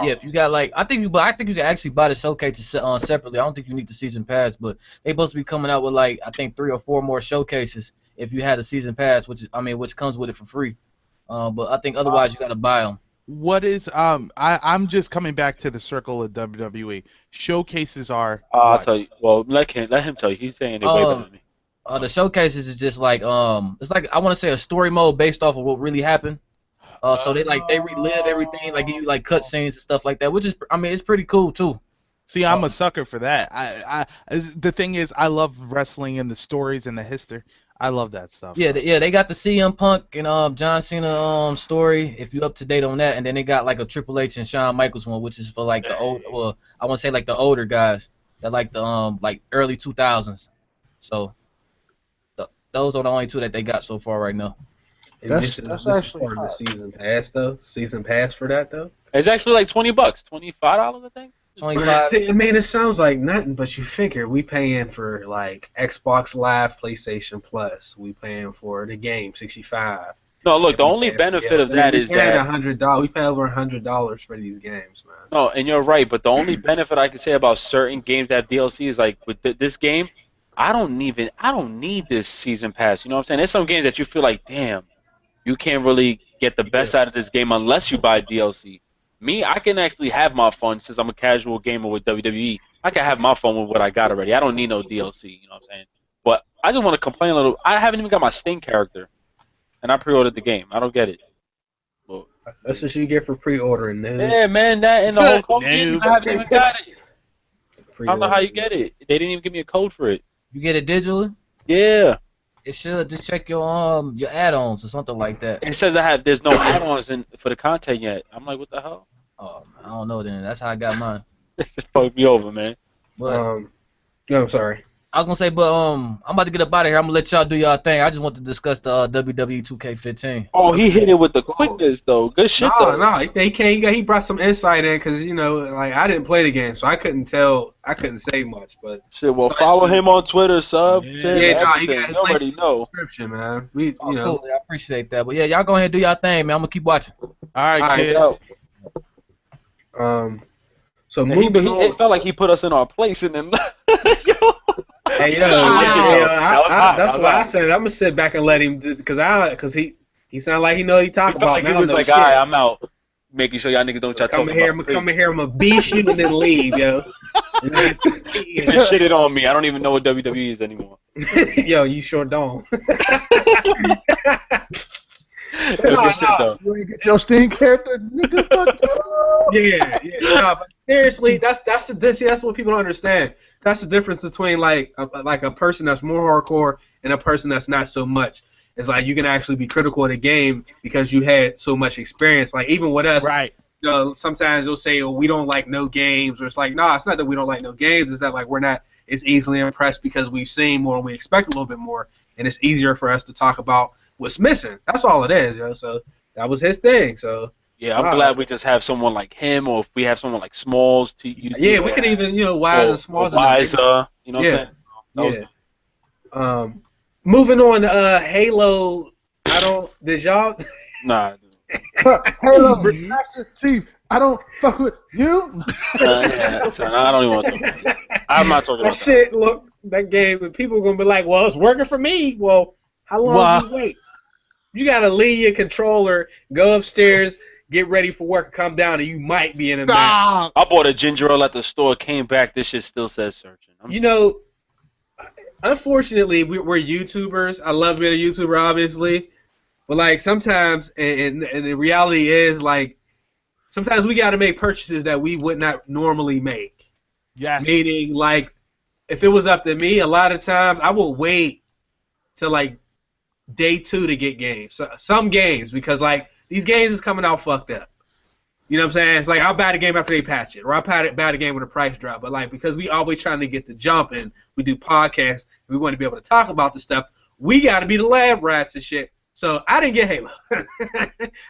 if you got I think you can actually buy the showcases separately. I don't think you need the season pass, but they supposed to be coming out with I think 3 or 4 more showcases if you had a season pass, which comes with it for free. But I think otherwise you got to buy them. What is I'm just coming back to the circle of WWE. Showcases are. I'll tell you. Well, let him tell you. He's saying it way better than me. The showcases is just it's like I want to say a story mode based off of what really happened. So they relive everything, give you cutscenes and stuff like that, which is it's pretty cool too. See, I'm a sucker for that. The thing is, I love wrestling and the stories and the history. I love that stuff. Yeah, they got the CM Punk and John Cena story. If you up to date on that, and then they got a Triple H and Shawn Michaels one, which is for the old. Well, I want to say the older guys that the early 2000s. So those are the only 2 that they got so far right now. That's actually part of the season pass though. Season pass for that though. It's actually $20, $25, I think. 25. See, it sounds like nothing, but you figure we paying for Xbox Live, PlayStation Plus. We paying for the game, $65. No, look, the only benefit of that is that $100. We pay over $100 for these games, man. No, and you're right, but the only benefit I can say about certain games that have DLC is with this game, I don't need this season pass. You know what I'm saying? There's some games that you feel like, damn, you can't really get the best out of this game unless you buy DLC. Me, I can actually have my fun since I'm a casual gamer with WWE. I can have my fun with what I got already. I don't need no DLC, you know what I'm saying? But I just want to complain a little. I haven't even got my Sting character, and I pre-ordered the game. I don't get it. Well, that's what you get for pre-ordering, man. Yeah, man, that and the whole code. I haven't even got it. I don't know how you get it. They didn't even give me a code for it. You get it digitally? Yeah. It should. Just check your add-ons or something like that. It says there's no add-ons for the content yet. I'm like, what the hell? Oh, I don't know then. That's how I got mine. This just fucked me over, man. But, no, I'm sorry. I was gonna say, but I'm about to get up out of here. I'm gonna let y'all do y'all thing. I just want to discuss the WWE 2K15. Oh, he hit it with the quickness though. Good shit though. No, he brought some insight in because I didn't play the game, so I couldn't say much. But shit, well, follow him on Twitter, sub. He got his already know. Description, man. Cool. I appreciate that. But yeah, y'all go ahead and do y'all thing, man. I'm gonna keep watching. All right, kid. So moving on. It felt like he put us in our place, and then Hey, that's why I said I'm gonna sit back and let him, because he sounded like he know what he talking about. He was like, all right, I'm out, making sure y'all niggas don't try talking about. Come in here, I'm gonna beat you and then leave, yo. He just shitted on me. I don't even know what WWE is anymore. Yo, you sure don't. You ain't get your Sting character, nigga. Yeah. No, but seriously, that's what people don't understand. That's the difference between like a person that's more hardcore and a person that's not so much. It's like you can actually be critical of the game because you had so much experience. Like even with us, right? Sometimes they'll say, "Oh, we don't like no games," or it's like, "No, it's not that we don't like no games. It's that like we're not as easily impressed because we've seen more and we expect a little bit more, and it's easier for us to talk about what's missing." That's all it is, So that was his thing. So. Yeah, I'm glad we just have someone like him, or if we have someone like Smalls to use. Yeah, we could even, Wise and Smalls. Wise, you know what I'm saying? Yeah. Moving on to Halo. Did y'all? Nah. Halo, Master Chief, I don't fuck with you. Yeah, son, I don't even want to talk about it. I'm not talking about That shit, look, that game, and people are going to be like, well, it's working for me. Well, how long do you wait? You got to leave your controller, go upstairs, get ready for work, come down, and you might be in a match. I bought a ginger ale at the store, came back, this shit still says searching. You know, unfortunately, we're YouTubers. I love being a YouTuber, obviously. But, like, sometimes, and the reality is, like, sometimes we got to make purchases that we would not normally make. Yes. Meaning, like, if it was up to me, a lot of times I would wait till, like, day 2 to get games. So, some games, because, like, these games is coming out fucked up. You know what I'm saying? It's like, I'll buy the game after they patch it, or I'll buy the game when the price drop. But, like, because we always trying to get the jump and we do podcasts, and we want to be able to talk about the stuff, we got to be the lab rats and shit. So, I didn't get Halo.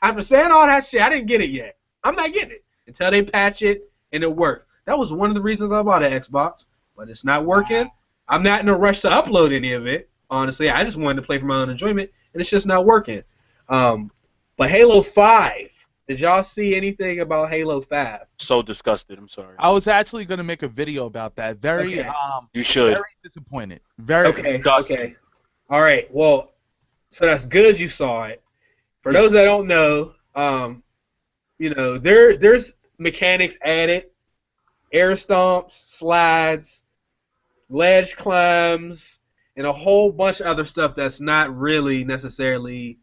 After saying all that shit, I didn't get it yet. I'm not getting it until they patch it and it works. That was one of the reasons I bought an Xbox, but it's not working. I'm not in a rush to upload any of it, honestly. I just wanted to play for my own enjoyment, and it's just not working. But Halo 5, did y'all see anything about Halo 5? So disgusted, I'm sorry. I was actually going to make a video about that. Very, you should. Very disappointed. Very disgusted. Okay. All right, well, so that's good you saw it. For those that don't know, you know, there's mechanics added, air stomps, slides, ledge climbs, and a whole bunch of other stuff that's not really necessarily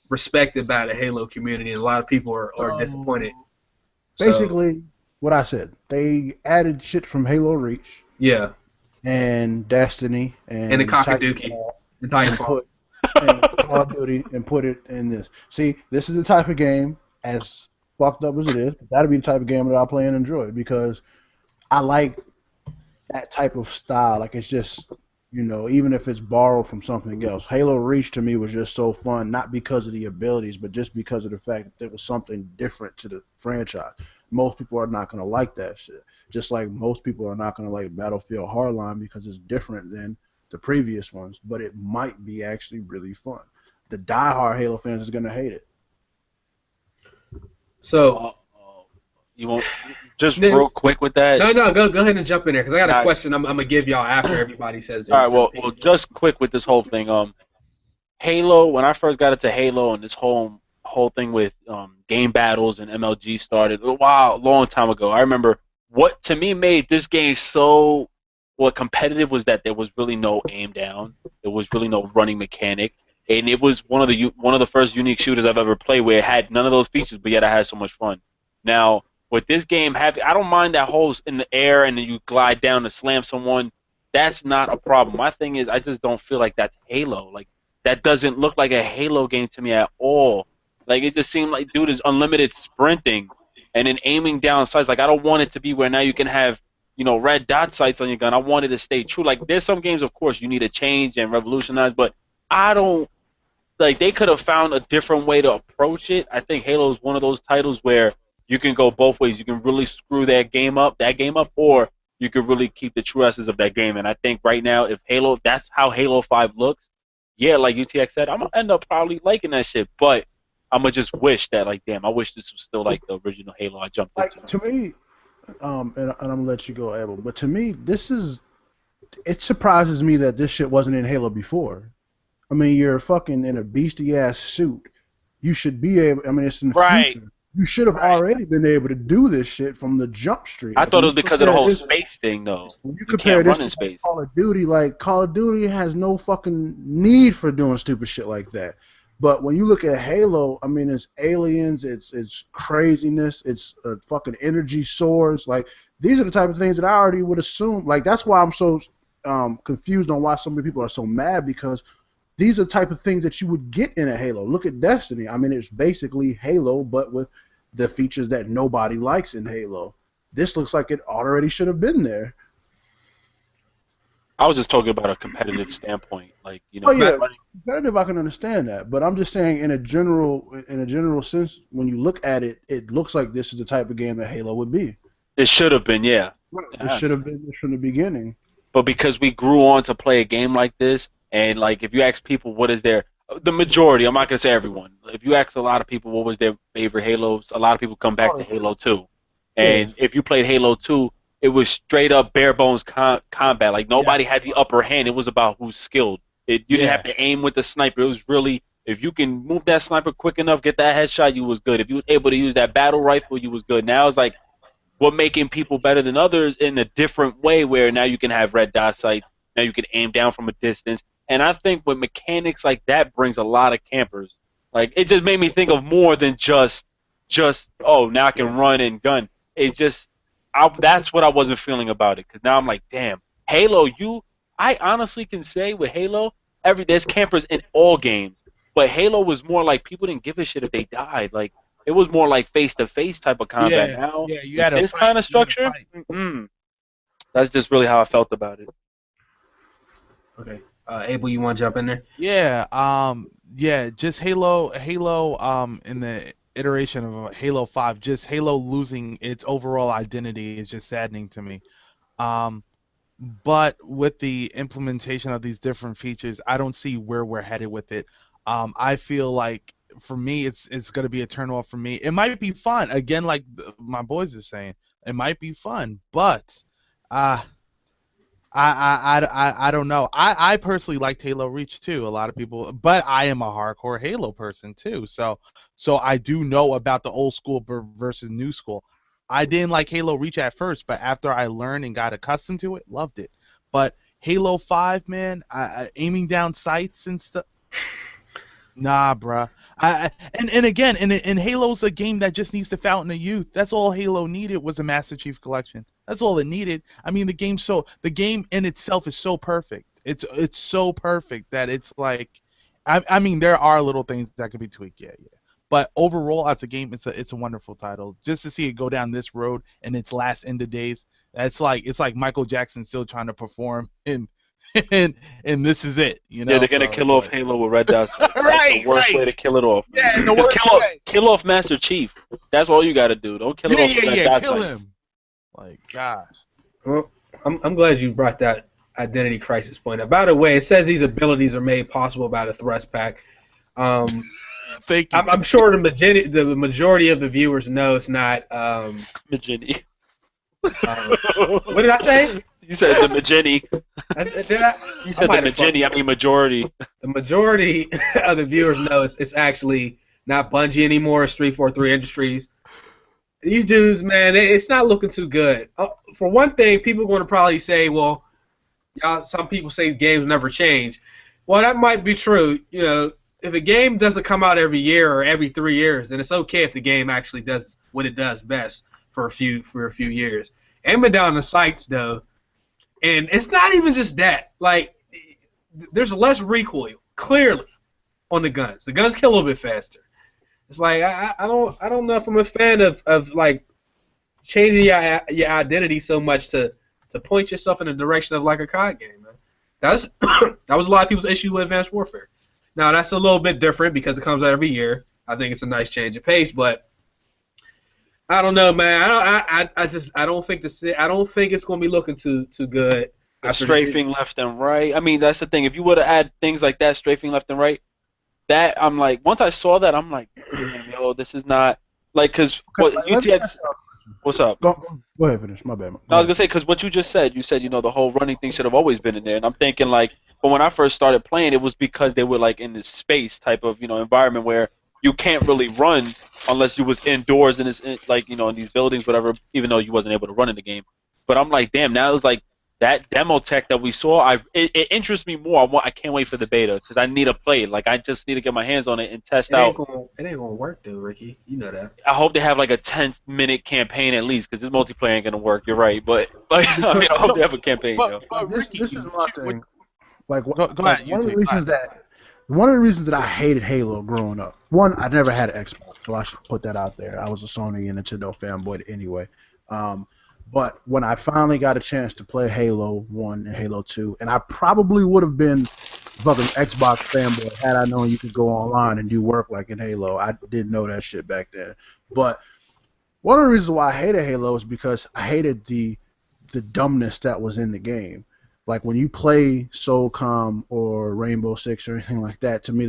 respected by the Halo community, and a lot of people are disappointed. Basically, what I said, they added shit from Halo Reach. Yeah. And Destiny and the Cockaduki. And Titanfall. And Call of Duty and put it in this. See, this is the type of game, as fucked up as it is, that'll be the type of game that I'll play and enjoy, because I like that type of style. Like, it's just, you know, even if it's borrowed from something else. Halo Reach to me was just so fun, not because of the abilities, but just because of the fact that there was something different to the franchise. Most people are not going to like that shit. Just like most people are not going to like Battlefield Hardline because it's different than the previous ones, but it might be actually really fun. The diehard Halo fans is going to hate it. So, you won't just real quick with that. No, go ahead and jump in there, because I got a question I'm gonna give y'all after everybody says their. All right, well, just quick with this whole thing. Halo. When I first got into Halo and this whole thing with game battles and MLG started a long time ago. I remember what to me made this game so competitive was that there was really no aim down. There was really no running mechanic. And it was one of the first unique shooters I've ever played where it had none of those features, but yet I had so much fun. Now, with this game, I don't mind that hole in the air and then you glide down to slam someone. That's not a problem. My thing is I just don't feel like that's Halo. Like, that doesn't look like a Halo game to me at all. Like, it just seemed like, dude, is unlimited sprinting and then aiming down sights. Like, I don't want it to be where now you can have, you know, red dot sights on your gun. I want it to stay true. Like, there's some games, of course, you need to change and revolutionize, but I don't. Like, they could have found a different way to approach it. I think Halo is one of those titles where you can go both ways. You can really screw that game up, or you can really keep the true essence of that game. And I think right now, if that's how Halo 5 looks, yeah, like UTX said, I'm going to end up probably liking that shit. But I'm going to just wish that, like, damn, I wish this was still like the original Halo I jumped into. To me, and I'm going to let you go, Abel, but to me, it surprises me that this shit wasn't in Halo before. I mean, you're fucking in a beastie-ass suit. You should be able... I mean, it's in the future. You should have already been able to do this shit from the jump street. I thought it was because of the whole space thing, though. When you compare this to space. Call of Duty, like, Call of Duty has no fucking need for doing stupid shit like that. But when you look at Halo, I mean, it's aliens, it's craziness, it's fucking energy swords. Like, these are the type of things that I already would assume. Like, that's why I'm so confused on why so many people are so mad, because these are the type of things that you would get in a Halo. Look at Destiny. I mean, it's basically Halo, but with the features that nobody likes in Halo. This looks like it already should have been there. I was just talking about a competitive standpoint, like, you know. Oh yeah, competitive. I can understand that, but I'm just saying, in a general sense, when you look at it, it looks like this is the type of game that Halo would be. It should have been, yeah. It should have been this from the beginning. But because we grew on to play a game like this. And, like, if you ask people what is their The majority. I'm not gonna say everyone. If you ask a lot of people what was their favorite Halos, a lot of people come back to Halo 2. And if you played Halo 2, it was straight up bare bones combat. Like nobody had the upper hand. It was about who's skilled. You didn't have to aim with the sniper. It was really, if you can move that sniper quick enough, get that headshot, you was good. If you was able to use that battle rifle, you was good. Now it's like what making people better than others in a different way, where now you can have red dot sights. Now you can aim down from a distance. And I think with mechanics like that brings a lot of campers. Like it just made me think of more than just oh, now I can run and gun. It's just that's what I wasn't feeling about it, because now I'm like, damn, Halo. I honestly can say with Halo, there's campers in all games, but Halo was more like people didn't give a shit if they died. Like it was more like face to face type of combat. Now you had this kind of structure. That's just really how I felt about it. Okay. Abel, you want to jump in there? Yeah, just Halo, in the iteration of Halo 5, just Halo losing its overall identity is just saddening to me. But with the implementation of these different features, I don't see where we're headed with it. I feel like for me, it's going to be a turn off for me. It might be fun, again, like my boys are saying, it might be fun, but I don't know. I personally liked Halo Reach too. A lot of people, but I am a hardcore Halo person too. So I do know about the old school versus new school. I didn't like Halo Reach at first, but after I learned and got accustomed to it, loved it. But Halo 5, man, aiming down sights and stuff. Nah, bruh. And again, Halo's a game that just needs the fountain of youth. That's all Halo needed was a Master Chief Collection. That's all it needed. I mean, the game in itself is so perfect. It's so perfect that it's like, I mean, there are little things that could be tweaked, yeah. But overall, as a game, it's a wonderful title. Just to see it go down this road in its last end of days, it's like Michael Jackson still trying to perform and this is it, you know. Yeah, they're gonna kill off Halo with red dots. That's the worst way to kill it off. Yeah, just kill off Master Chief. That's all you gotta do. Don't kill it off with red dots. Kill him. Like, gosh. Well, I'm glad you brought that identity crisis point up. By the way, it says these abilities are made possible by the thrust pack. Thank you. I'm sure the majority of the viewers know it's not. Magini. What did I say? You said the Magini. Did I? You said the Magini. I mean majority. The majority of the viewers know it's actually not Bungie anymore. It's 343 Industries. These dudes, man, it's not looking too good. For one thing, people are going to probably say, well, some people say games never change. Well, that might be true. You know, if a game doesn't come out every year or every 3 years, then it's okay if the game actually does what it does best for a few years. Aiming down the sights, though, and it's not even just that. Like, there's less recoil, clearly, on the guns. The guns kill a little bit faster. It's like I don't know if I'm a fan of like changing your identity so much to point yourself in the direction of like a COD game, man. That was a lot of people's issue with Advanced Warfare. Now that's a little bit different because it comes out every year. I think it's a nice change of pace, but I don't know, man. I don't think it's gonna be looking too good. Strafing left and right. I mean, that's the thing. If you were to add things like that, strafing left and right. That I'm like, once I saw that, I'm like, damn, yo, this is not like, cause what UTX. What's up? Go ahead, finish. My bad. No, I was gonna say, cause what you just said, you know, the whole running thing should have always been in there, and I'm thinking like, but when I first started playing, it was because they were like in this space type of, you know, environment where you can't really run unless you was indoors in this, like, you know, in these buildings, whatever. Even though you wasn't able to run in the game, but I'm like, damn, now it's like. That demo tech that we saw, it interests me more. I can't wait for the beta because I need to play it. Like I just need to get my hands on it and test out. It ain't gonna work though, Ricky. You know that. I hope they have like a 10-minute campaign at least because this multiplayer ain't gonna work. You're right, but like I mean, I hope they have a campaign. This is my thing. Like go ahead, one of the reasons that I hated Halo growing up. One, I never had an Xbox, so I should put that out there. I was a Sony and Nintendo fanboy anyway. But when I finally got a chance to play Halo 1 and Halo 2, and I probably would have been fucking Xbox fanboy had I known you could go online and do work like in Halo. I didn't know that shit back then. But one of the reasons why I hated Halo is because I hated the dumbness that was in the game. Like when you play Soulcom or Rainbow Six or anything like that, to me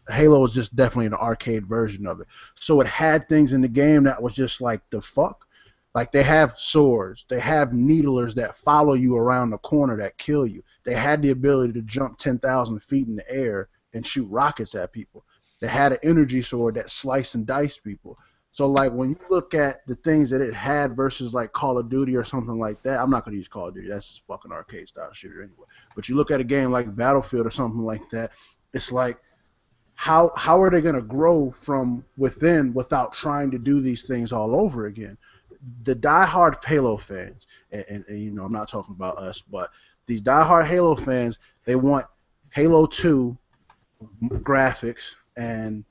Halo is just definitely an arcade version of it. So it had things in the game that was just like the fuck. Like they have swords, they have needlers that follow you around the corner that kill you. They had the ability to jump 10,000 feet in the air and shoot rockets at people. They had an energy sword that sliced and diced people. So like when you look at the things that it had versus like Call of Duty or something like that, I'm not gonna use Call of Duty. That's just fucking arcade style shooter anyway. But you look at a game like Battlefield or something like that, it's like how are they gonna grow from within without trying to do these things all over again? The diehard Halo fans, and you know I'm not talking about us, but these diehard Halo fans, they want Halo 2 graphics and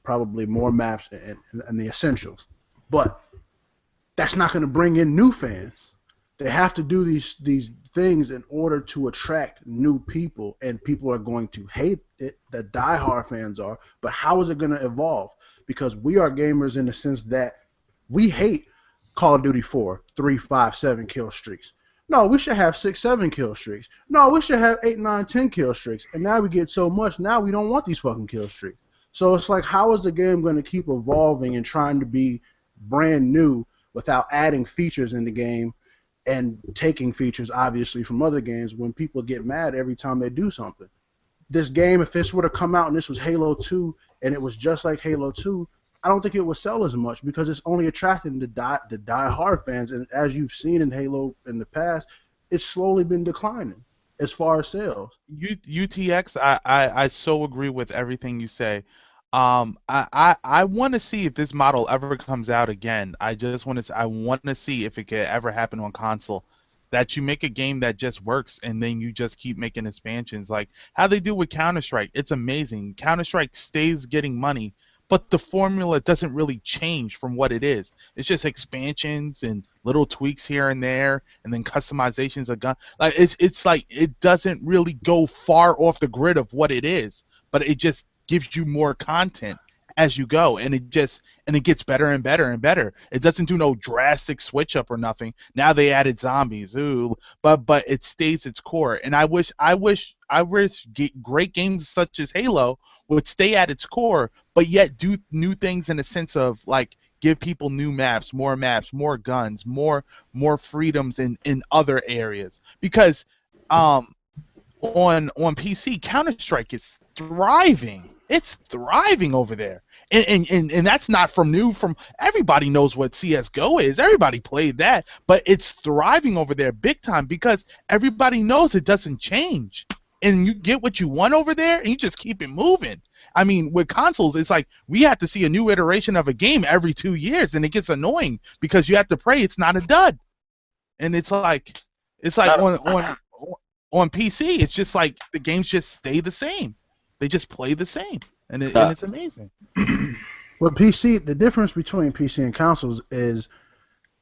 probably more maps and the essentials. But that's not going to bring in new fans. They have to do these things in order to attract new people, and people are going to hate it. The diehard fans are, but how is it going to evolve? Because we are gamers in the sense that we hate Call of Duty 4, 3, 5, 7 kill streaks. No, we should have 6, 7 kill streaks. No, we should have 8, 9, 10 kill streaks. And now we get so much, now we don't want these fucking kill streaks. So it's like, how is the game going to keep evolving and trying to be brand new without adding features in the game and taking features, obviously, from other games when people get mad every time they do something? This game, if this were to come out and this was Halo 2 and it was just like Halo 2, I don't think it would sell as much because it's only attracting the die-hard fans. And as you've seen in Halo in the past, it's slowly been declining as far as sales. UTX, I so agree with everything you say. I want to see if this model ever comes out again. I want to see if it could ever happen on console. That you make a game that just works and then you just keep making expansions, like how they do with Counter-Strike. It's amazing. Counter-Strike stays getting money, but the formula doesn't really change from what it is. It's just expansions and little tweaks here and there, and then customizations of gun. Like it's like it doesn't really go far off the grid of what it is, but it just gives you more content as you go, and it gets better and better and better. It doesn't do no drastic switch up or nothing. Now they added zombies, but it stays its core. And I wish great games such as Halo would stay at its core, but yet do new things in a sense of like give people new maps, more guns, more freedoms in other areas. Because on PC, Counter-Strike is thriving. It's thriving over there. And that's not from everybody knows what CSGO is. Everybody played that, but it's thriving over there big time because everybody knows it doesn't change. And you get what you want over there and you just keep it moving. I mean, with consoles, it's like we have to see a new iteration of a game every 2 years, and it gets annoying because you have to pray it's not a dud. And it's like on PC, it's just like the games just stay the same. They just play the same, and it's amazing. Well, PC, the difference between PC and consoles is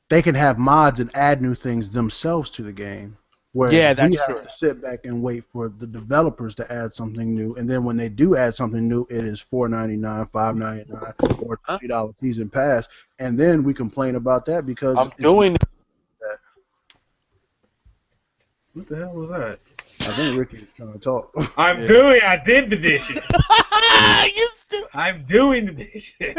they can have mods and add new things themselves to the game. Whereas we have to sit back and wait for the developers to add something new, and then when they do add something new, it is $4.99, $5.99, or $3 season pass, and then we complain about that because I'm doing that. What the hell was that? I think Ricky's trying to talk. I did the dishes. I'm doing the dishes.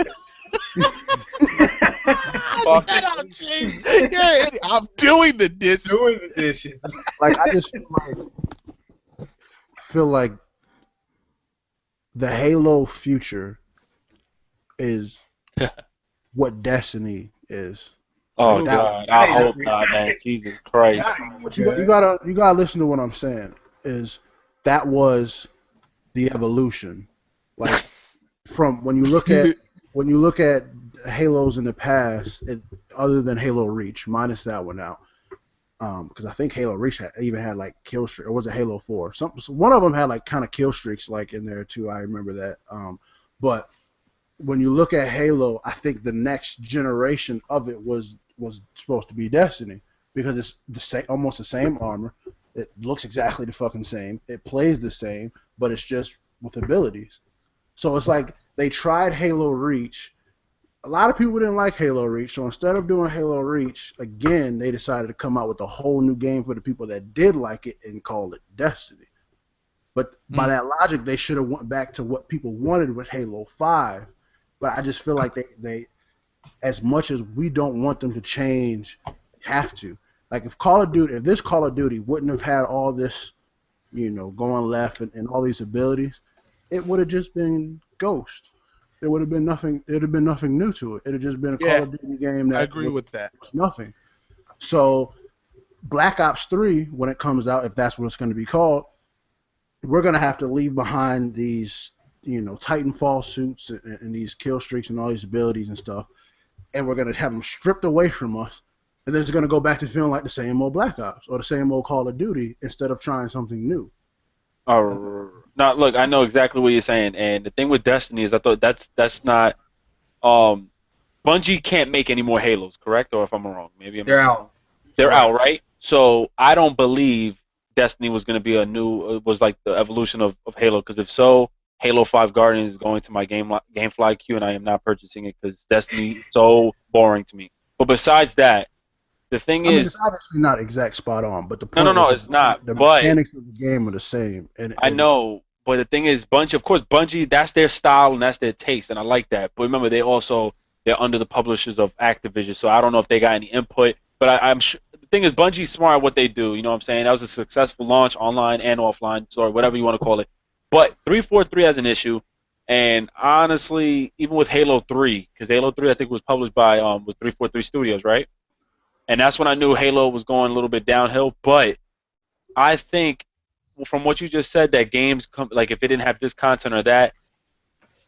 I'm doing the dishes. Doing the dishes. Like I just feel like the Halo future is what Destiny is. Oh God! I hope not, man. Jesus Christ! You gotta listen to what I'm saying. Is that was the evolution, like from when you look at Halos in the past, other than Halo Reach, minus that one out, because I think Halo Reach even had like kill streak, or was it Halo 4? One of them had like kind of kill streaks like in there too. I remember that. But when you look at Halo, I think the next generation of it was supposed to be Destiny because it's almost the same armor. It looks exactly the fucking same. It plays the same, but it's just with abilities. So it's like they tried Halo Reach a lot of people didn't like Halo Reach, so instead of doing Halo Reach again, they decided to come out with a whole new game for the people that did like it and called it Destiny. But by that logic, they should have went back to what people wanted with Halo 5. But I just feel like they as much as we don't want them to change, have to. Like if this Call of Duty wouldn't have had all this, going left and all these abilities, it would have just been Ghost. There would have been nothing. It would have been nothing new to it. It would have just been a Call of Duty game that I agree with that. Was nothing. So Black Ops 3, when it comes out, if that's what it's going to be called, we're going to have to leave behind these, Titanfall suits and these kill streaks and all these abilities and stuff, and we're going to have them stripped away from us, and then it's going to go back to feeling like the same old Black Ops or the same old Call of Duty instead of trying something new. Now, look, I know exactly what you're saying, and the thing with Destiny is I thought that's not Bungie can't make any more Halos, correct? Or if I'm wrong, maybe they're out. They're out, right? So I don't believe Destiny was going to be was like the evolution of Halo, because if so, Halo 5 Guardians is going to my GameFly queue, and I am not purchasing it because Destiny is so boring to me. But besides that, the thing is, it's obviously not exact spot on, but the point no, it's not. The mechanics of the game are the same. I know, but the thing is, Bungie, that's their style and that's their taste, and I like that. But remember, they're under the publishers of Activision, so I don't know if they got any input. But I'm sure the thing is, Bungie's smart at what they do. You know what I'm saying? That was a successful launch, online and offline, sorry, whatever you want to call it. But 343 has an issue, and honestly, even with Halo 3, because Halo 3 I think was published by with 343 Studios, right? And that's when I knew Halo was going a little bit downhill. But I think, from what you just said, that games like if it didn't have this content or that,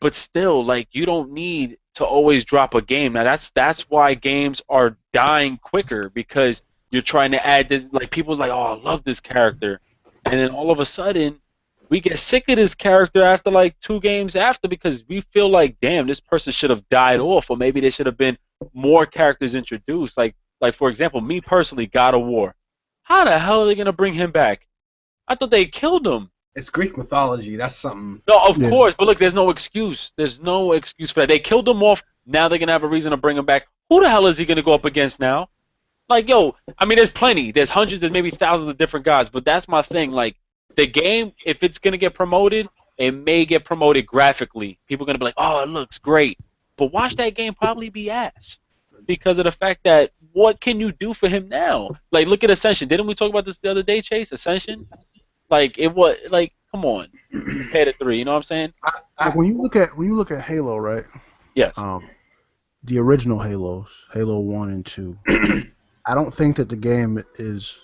but still, like you don't need to always drop a game. Now that's why games are dying quicker, because you're trying to add this. Like people's like, oh, I love this character, and then all of a sudden we get sick of this character after like 2 games after, because we feel like, damn, this person should have died off, or maybe there should have been more characters introduced. Like for example, me personally, God of War. How the hell are they gonna bring him back? I thought they killed him. It's Greek mythology. That's something. No, of course, but look, there's no excuse. There's no excuse for that. They killed him off. Now they're gonna have a reason to bring him back. Who the hell is he gonna go up against now? Like, yo, I mean, there's plenty. There's hundreds, there's maybe thousands of different guys. But that's my thing. Like, the game, if it's gonna get promoted, it may get promoted graphically. People are gonna be like, oh, it looks great. But watch that game probably be ass, because of the fact that what can you do for him now? Like, look at Ascension. Didn't we talk about this the other day, Chase? Ascension? Like, it was like, come on, compare the 3. You know what I'm saying? When you look at Halo, right? Yes. The original Halos, Halo 1 and 2. I don't think that the game is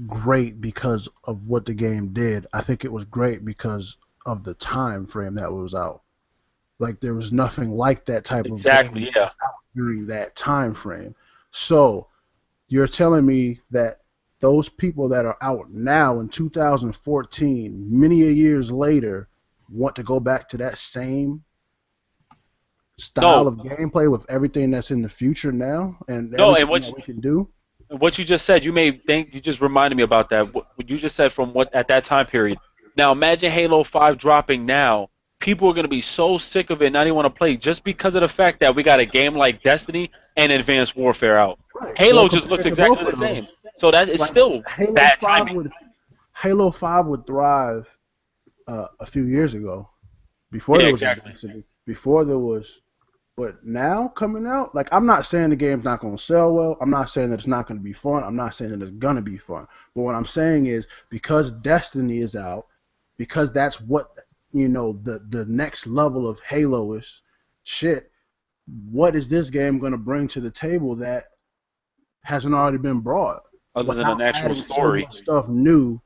great because of what the game did. I think it was great because of the time frame that was out. Like, there was nothing like that type of game out during that time frame. So you're telling me that those people that are out now in 2014, many years later, want to go back to that same style of gameplay with everything that's in the future now, and everything that we can do? What you just said, you just reminded me about that. What you just said from what at that time period. Now imagine Halo 5 dropping now. People are going to be so sick of it, not even want to play, just because of the fact that we got a game like Destiny and Advanced Warfare out. Right. Halo just looks exactly the same. So that is still bad timing. Halo 5 would thrive a few years ago, before there was Destiny, before there was. But now coming out, like, I'm not saying the game's not going to sell well. I'm not saying that it's not going to be fun. I'm not saying that it's going to be fun. But what I'm saying is, because Destiny is out, because that's what, the next level of Halo is, shit, what is this game going to bring to the table that hasn't already been brought? Other than an actual story. So much stuff new.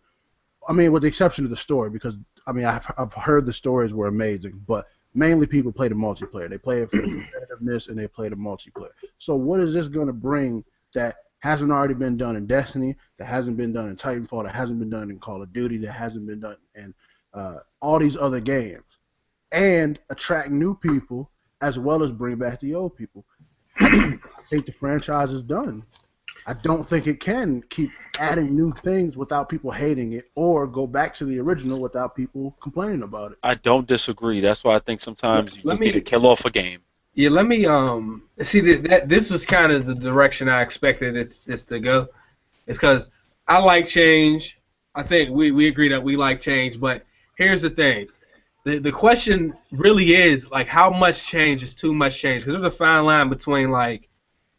I mean, with the exception of the story, because, I mean, I've heard the stories were amazing, but mainly people play the multiplayer. They play it for the competitiveness, and they play the multiplayer. So what is this going to bring that hasn't already been done in Destiny, that hasn't been done in Titanfall, that hasn't been done in Call of Duty, that hasn't been done in all these other games, and attract new people as well as bring back the old people? I think the franchise is done. I don't think it can keep adding new things without people hating it, or go back to the original without people complaining about it. I don't disagree. That's why I think sometimes you just need to kill off a game. Yeah, let me see that this was kind of the direction I expected it's to go. It's because I like change. I think we agree that we like change, but here's the thing. The question really is like how much change is too much change, because there's a fine line between like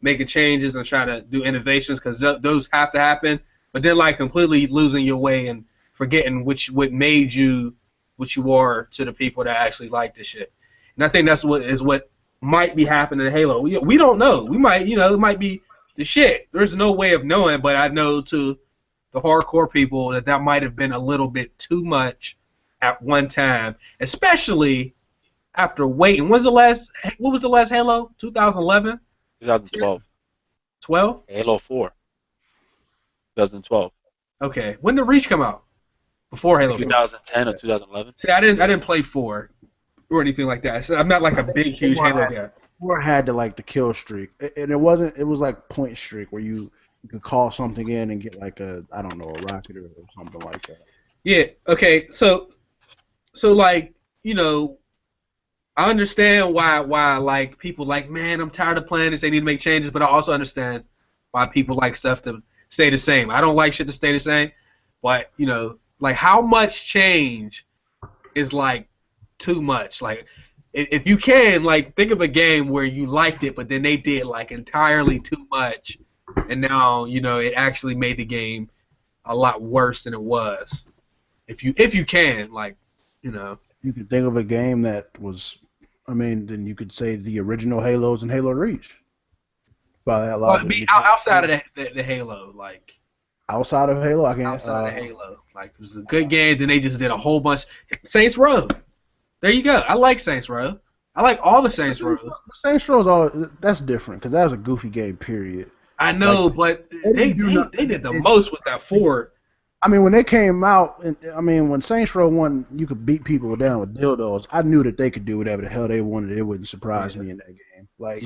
making changes and trying to do innovations, because those have to happen, but then like completely losing your way and forgetting what made you what you are to the people that actually like this shit. And I think that's what might be happening in Halo. We don't know. We might, it might be the shit. There's no way of knowing, but I know to the hardcore people that might have been a little bit too much at one time, especially after waiting. What was the last Halo? 2011? 2012. 12? Halo 4. 2012. Okay. When did Reach come out? Before Halo 4. 2010 or 2011. See, I didn't play 4 or anything like that. So I'm not like a big, huge Halo guy. 4 had to like the kill streak, and it wasn't. It was like point streak where you could call something in and get like a rocket or something like that. Yeah. Okay. So like I understand why like people like, man, I'm tired of playing this. They need to make changes, but I also understand why people like stuff to stay the same. I don't like shit to stay the same, but like how much change is like too much. Like if you can like think of a game where you liked it, but then they did like entirely too much, and now it actually made the game a lot worse than it was. If you can like you could think of a game that was. I mean, then you could say the original Halos and Halo Reach. By that logic, outside of the Halo, like outside of Halo, I can't. Outside of Halo, like it was a good game. Then they just did a whole bunch. Saints Row. There you go. I like Saints Row. I like all the Saints Rows. Saints Row that's different because that was a goofy game. Period. I know, but they did the most with that 4. I mean, when they came out, when Saints Row 1, you could beat people down with dildos. I knew that they could do whatever the hell they wanted. It wouldn't surprise me in that game. Like,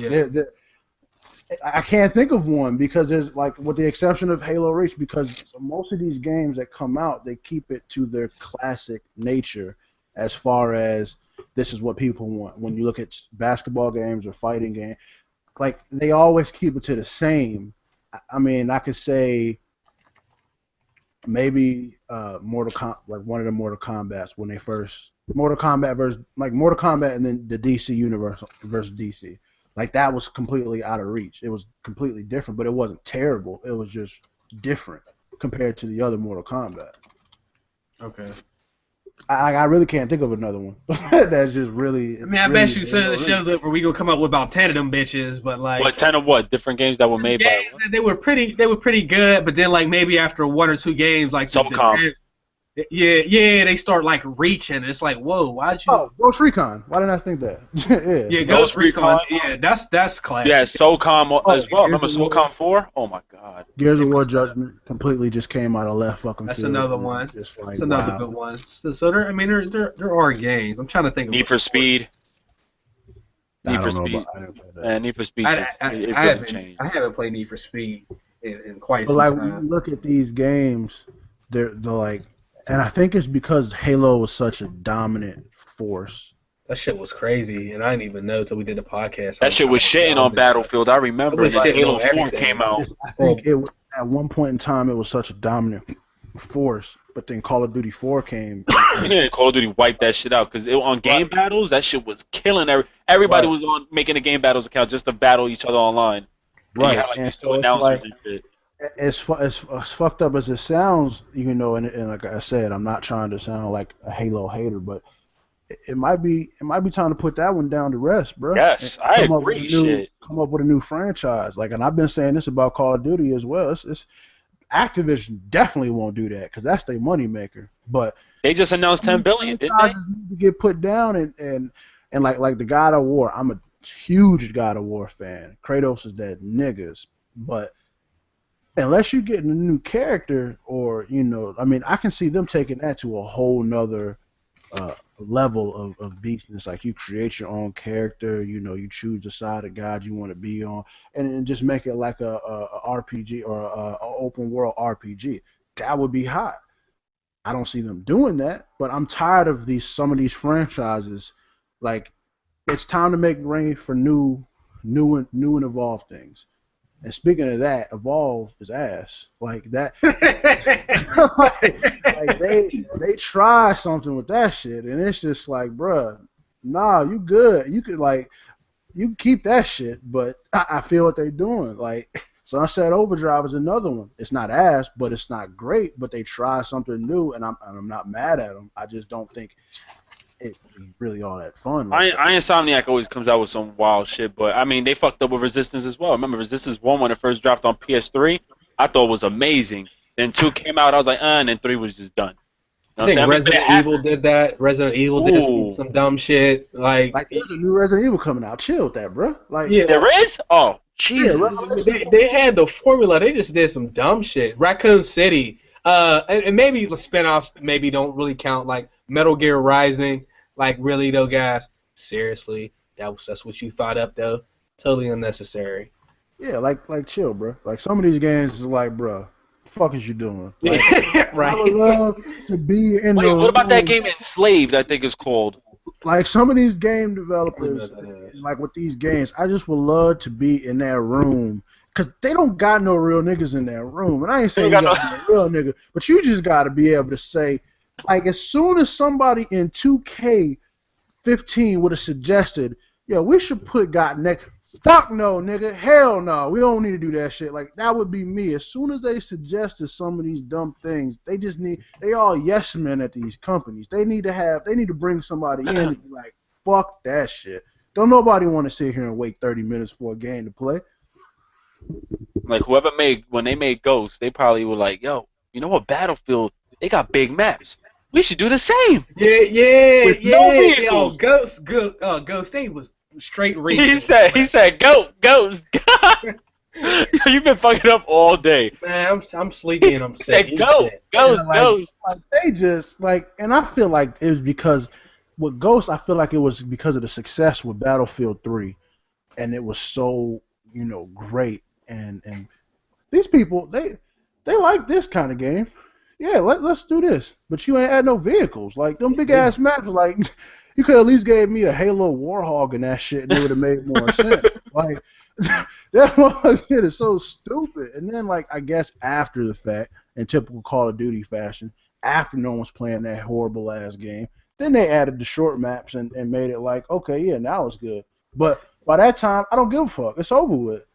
I can't think of one because there's like, with the exception of Halo Reach, because most of these games that come out, they keep it to their classic nature as far as this is what people want. When you look at basketball games or fighting games, like they always keep it to the same. I mean, I could say maybe one of the Mortal Kombats when they first Mortal Kombat and then the DC universe versus DC. Like that was completely out of reach. It was completely different, but it wasn't terrible. It was just different compared to the other Mortal Kombat. Okay. I really can't think of another one. That's just really. I mean, I bet you as soon as the show's over, we gonna come up with about 10 of them bitches. But like, what 10 of what? Different games that were made by. They were pretty good, but then like maybe after 1 or 2 games, like they start like reaching. It's like, whoa, why'd you? Oh, Ghost Recon. Why didn't I think that? Yeah, Ghost Recon. Yeah, that's classic. Yeah, SOCOM as well. Remember SOCOM 4? Oh my God. Gears of War Judgment completely just came out of left fucking. That's field. Another one. Just like, that's another good one. So there are games. I'm trying to think of Need for Speed. Need for Speed. Need for Speed. I haven't played Need for Speed in quite some time. But like when you look at these games, they're like. And I think it's because Halo was such a dominant force. That shit was crazy, and I didn't even know until we did the podcast. That shit was shitting on Battlefield. I remember when Halo 4 came out. I think at one point in time it was such a dominant force, but then Call of Duty 4 came. Yeah, Call of Duty wiped that shit out because on game battles, that shit was killing everybody. Was on making a game battles account just to battle each other online. Right, and so announcers and shit. As fucked up as it sounds, and like I said, I'm not trying to sound like a Halo hater, but it might be time to put that one down to rest, bro. Yes, I agree. Come up with a new franchise, and I've been saying this about Call of Duty as well. It's Activision definitely won't do that because that's their money maker. But they just announced $10 billion, didn't they? Need to get put down and like the God of War. I'm a huge God of War fan. Kratos is that niggas, but unless you're getting a new character or, I can see them taking that to a whole nother level of beastness. Like you create your own character, you choose the side of God you want to be on, and just make it like a RPG or a open world RPG. That would be hot. I don't see them doing that, but I'm tired of some of these franchises. Like it's time to make room for new and evolved things. And speaking of that, evolve is ass. Like that, like they try something with that shit, and it's just like, bruh, nah, you good. You could you keep that shit, but I feel what they doing. Like Sunset Overdrive is another one. It's not ass, but it's not great. But they try something new, and I'm not mad at them. I just don't think it's really all that fun. Like Insomniac always comes out with some wild shit, but I mean they fucked up with Resistance as well. Remember Resistance 1 when it first dropped on PS3? I thought it was amazing. Then 2 came out, I was like, and then 3 was just done. I think Resident Evil did that. Resident Evil did some dumb shit. Like there's a new Resident Evil coming out. Chill with that, bro. Like yeah, there is? Oh, Jesus. Yeah, they had the formula. They just did some dumb shit. Raccoon City. And maybe the spinoffs maybe don't really count. Like Metal Gear Rising. Like really though, guys. Seriously, that's what you thought up though. Totally unnecessary. Yeah, like chill, bro. Like some of these games is like, bro, the fuck is you doing? Like, right. I would love to be in the what about that game Enslaved? I think it's called. Like some of these game developers, like with these games, I just would love to be in that room. Because they don't got no real niggas in that room. And I ain't saying you got no real nigga, but you just got to be able to say, like, as soon as somebody in 2K15 would have suggested, yeah, we should put God next. Fuck no, nigga. Hell no. We don't need to do that shit. Like, that would be me. As soon as they suggested some of these dumb things, they all yes men at these companies. They need to bring somebody in and be like, fuck that shit. Don't nobody want to sit here and wait 30 minutes for a game to play. Like, when they made Ghost, they probably were like, yo, you know what, Battlefield, they got big maps. We should do the same. Yeah. No vehicles. Ghost, they was straight racing. He said, Ghost. You've been fucking up all day. Man, I'm sleepy and I'm sick. He said, Ghost. Like, they just, like, and I feel like it was because, with Ghost, I feel like it was because of the success with Battlefield 3. And it was so, great. And these people, they like this kind of game. Yeah, let's do this. But you ain't had no vehicles. Like, them big-ass maps, like, you could at least gave me a Halo Warhog and that shit, and it would have made more sense. Like, that shit is so stupid. And then, like, I guess after the fact, in typical Call of Duty fashion, after no one's playing that horrible-ass game, then they added the short maps and made it like, okay, yeah, now it's good. But by that time, I don't give a fuck. It's over with.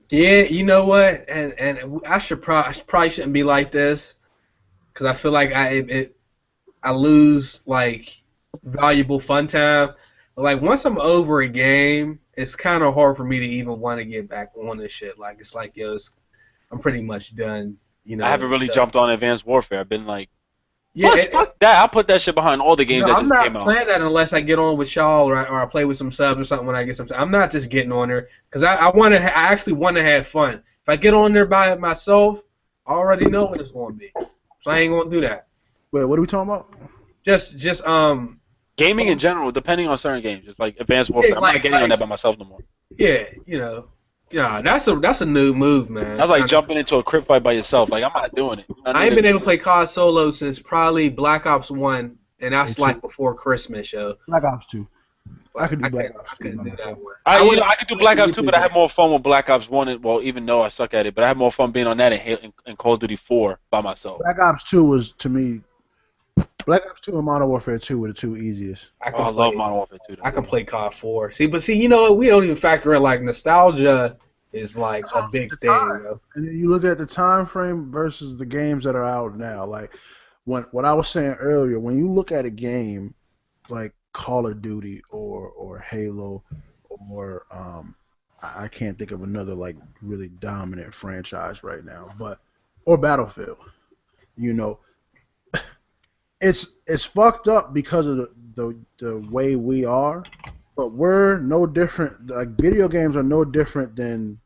Yeah, you know what? And I probably shouldn't be like this, because I feel like I lose like valuable fun time. But like once I'm over a game, it's kind of hard for me to even want to get back on this shit. Like it's like I'm pretty much done. I haven't really jumped on Advanced Warfare. I've been like, yeah, fuck that. I'll put that shit behind all the games that just came out. I'm not playing that unless I get on with y'all or I play with some subs or something when I get some. I'm not just getting on there because I actually want to have fun. If I get on there by myself, I already know what it's going to be. So I ain't going to do that. Wait, what are we talking about? Just gaming in general, depending on certain games. It's like Advanced Warfare. I'm not getting on that by myself no more. Yeah, Yeah, that's a new move, man. That's like jumping into a crit fight by yourself. Like, I'm not doing it. I ain't been able to play COD solo since probably Black Ops 1, and that's like before Christmas, yo. Black Ops 2. I could do Black Ops 2. I couldn't do that one. I could do Black Ops 2, but I had more fun with Black Ops 1. Well, even though I suck at it, but I had more fun being on that in Call of Duty 4 by myself. Black Ops 2 was, to me, Black Ops 2 and Modern Warfare 2 were the two easiest. I love Modern Warfare 2. I can play COD 4. See, you know what? We don't even factor in, like, nostalgia is like a big thing, yo. And then you look at the time frame versus the games that are out now. Like what I was saying earlier, when you look at a game like Call of Duty or Halo or I can't think of another like really dominant franchise right now, or Battlefield, it's fucked up because of the way we are, but we're no different. Like video games are no different than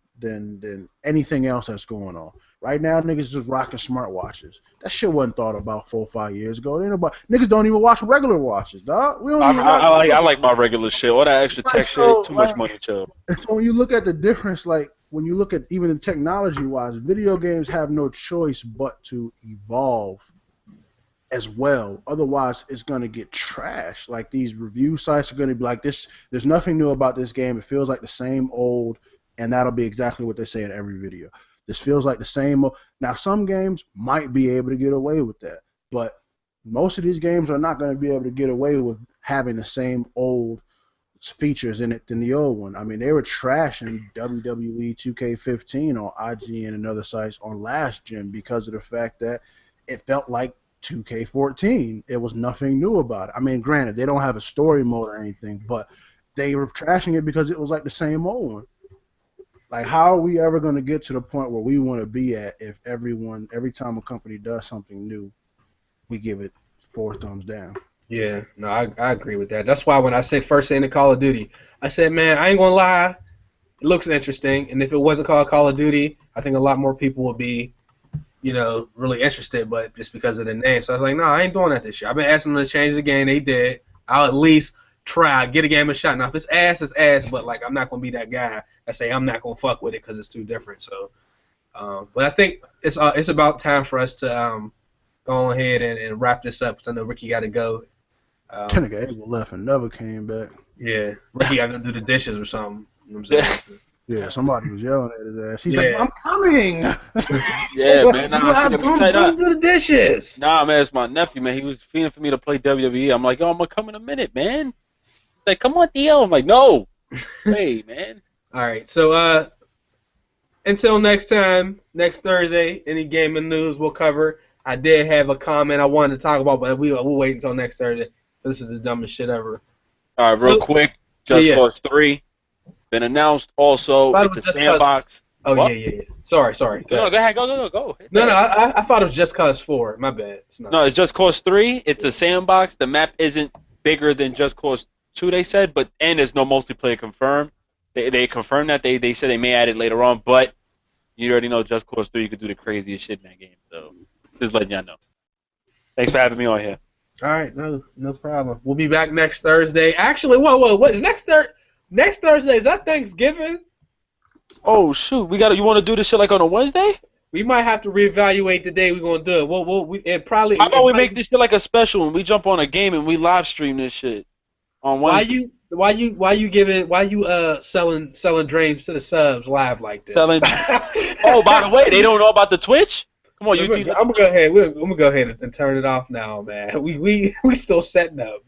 anything else that's going on. Right now, niggas just rocking smartwatches. That shit wasn't thought about 4 or 5 years ago. Niggas don't even watch regular watches, dog. I like my regular shit. All that extra tech shit, too much money, chill. So when you look at the difference, like when you look at even technology-wise, video games have no choice but to evolve as well. Otherwise, it's going to get trashed. Like, these review sites are going to be like, this. There's nothing new about this game. It feels like the same old, and that'll be exactly what they say in every video. This feels like the same old. Now, some games might be able to get away with that, but most of these games are not going to be able to get away with having the same old features in it than the old one. I mean, they were trashing WWE 2K15 on IGN and other sites on last gen because of the fact that it felt like 2K14. It was nothing new about it. I mean, granted, they don't have a story mode or anything, but they were trashing it because it was like the same old one. Like, how are we ever going to get to the point where we want to be at if every time a company does something new, we give it 4 thumbs down? Yeah, no, I agree with that. That's why when I said first thing to Call of Duty, I said, man, I ain't going to lie, it looks interesting, and if it wasn't called Call of Duty, I think a lot more people would be, really interested, but just because of the name. So I was like, no, I ain't doing that this year. I've been asking them to change the game. They did. I'll at least try, get a game a shot. Now, if it's ass, it's ass, but, like, I'm not going to be that guy that say I'm not going to fuck with it because it's too different. So, but I think it's about time for us to go ahead and wrap this up because I know Ricky got to go. Nigga Abel left and never came back. Yeah, Ricky got to do the dishes or something. You know what I'm saying? Yeah, somebody was yelling at his ass. He's like, I'm coming! Yeah, man. Don't do the dishes! Nah, man, it's my nephew, man. He was feeding for me to play WWE. I'm like, yo, I'm going to come in a minute, man. He's like, come on, Theo. I'm like, no. Hey, man. All right, so until next time, next Thursday, any gaming news we'll cover. I did have a comment I wanted to talk about, but we'll wait until next Thursday. This is the dumbest shit ever. All right, real quick. Just Cause 3. Been announced also. It's a sandbox. Oh, what? Yeah. Sorry. Go ahead. Go. No, I thought it was Just Cause 4. My bad. It's not. No, it's Just Cause 3. It's a sandbox. The map isn't bigger than Just Cause 2, they said, and there's no multiplayer confirmed. They confirmed that. They said they may add it later on, but you already know Just Cause 3, you could do the craziest shit in that game. So just letting y'all know. Thanks for having me on here. All right, no problem. We'll be back next Thursday. Actually, whoa, what is next Thursday? Next Thursday, is that Thanksgiving? Oh shoot, you want to do this shit like on a Wednesday? We might have to reevaluate the day we're gonna do it. How about we make this shit like a special and we jump on a game and we live stream this shit on Wednesday? Why you selling dreams to the subs live like this? Oh, by the way, they don't know about the Twitch? Come on, I'm gonna go ahead. I'm gonna go ahead and turn it off now, man. We still setting up.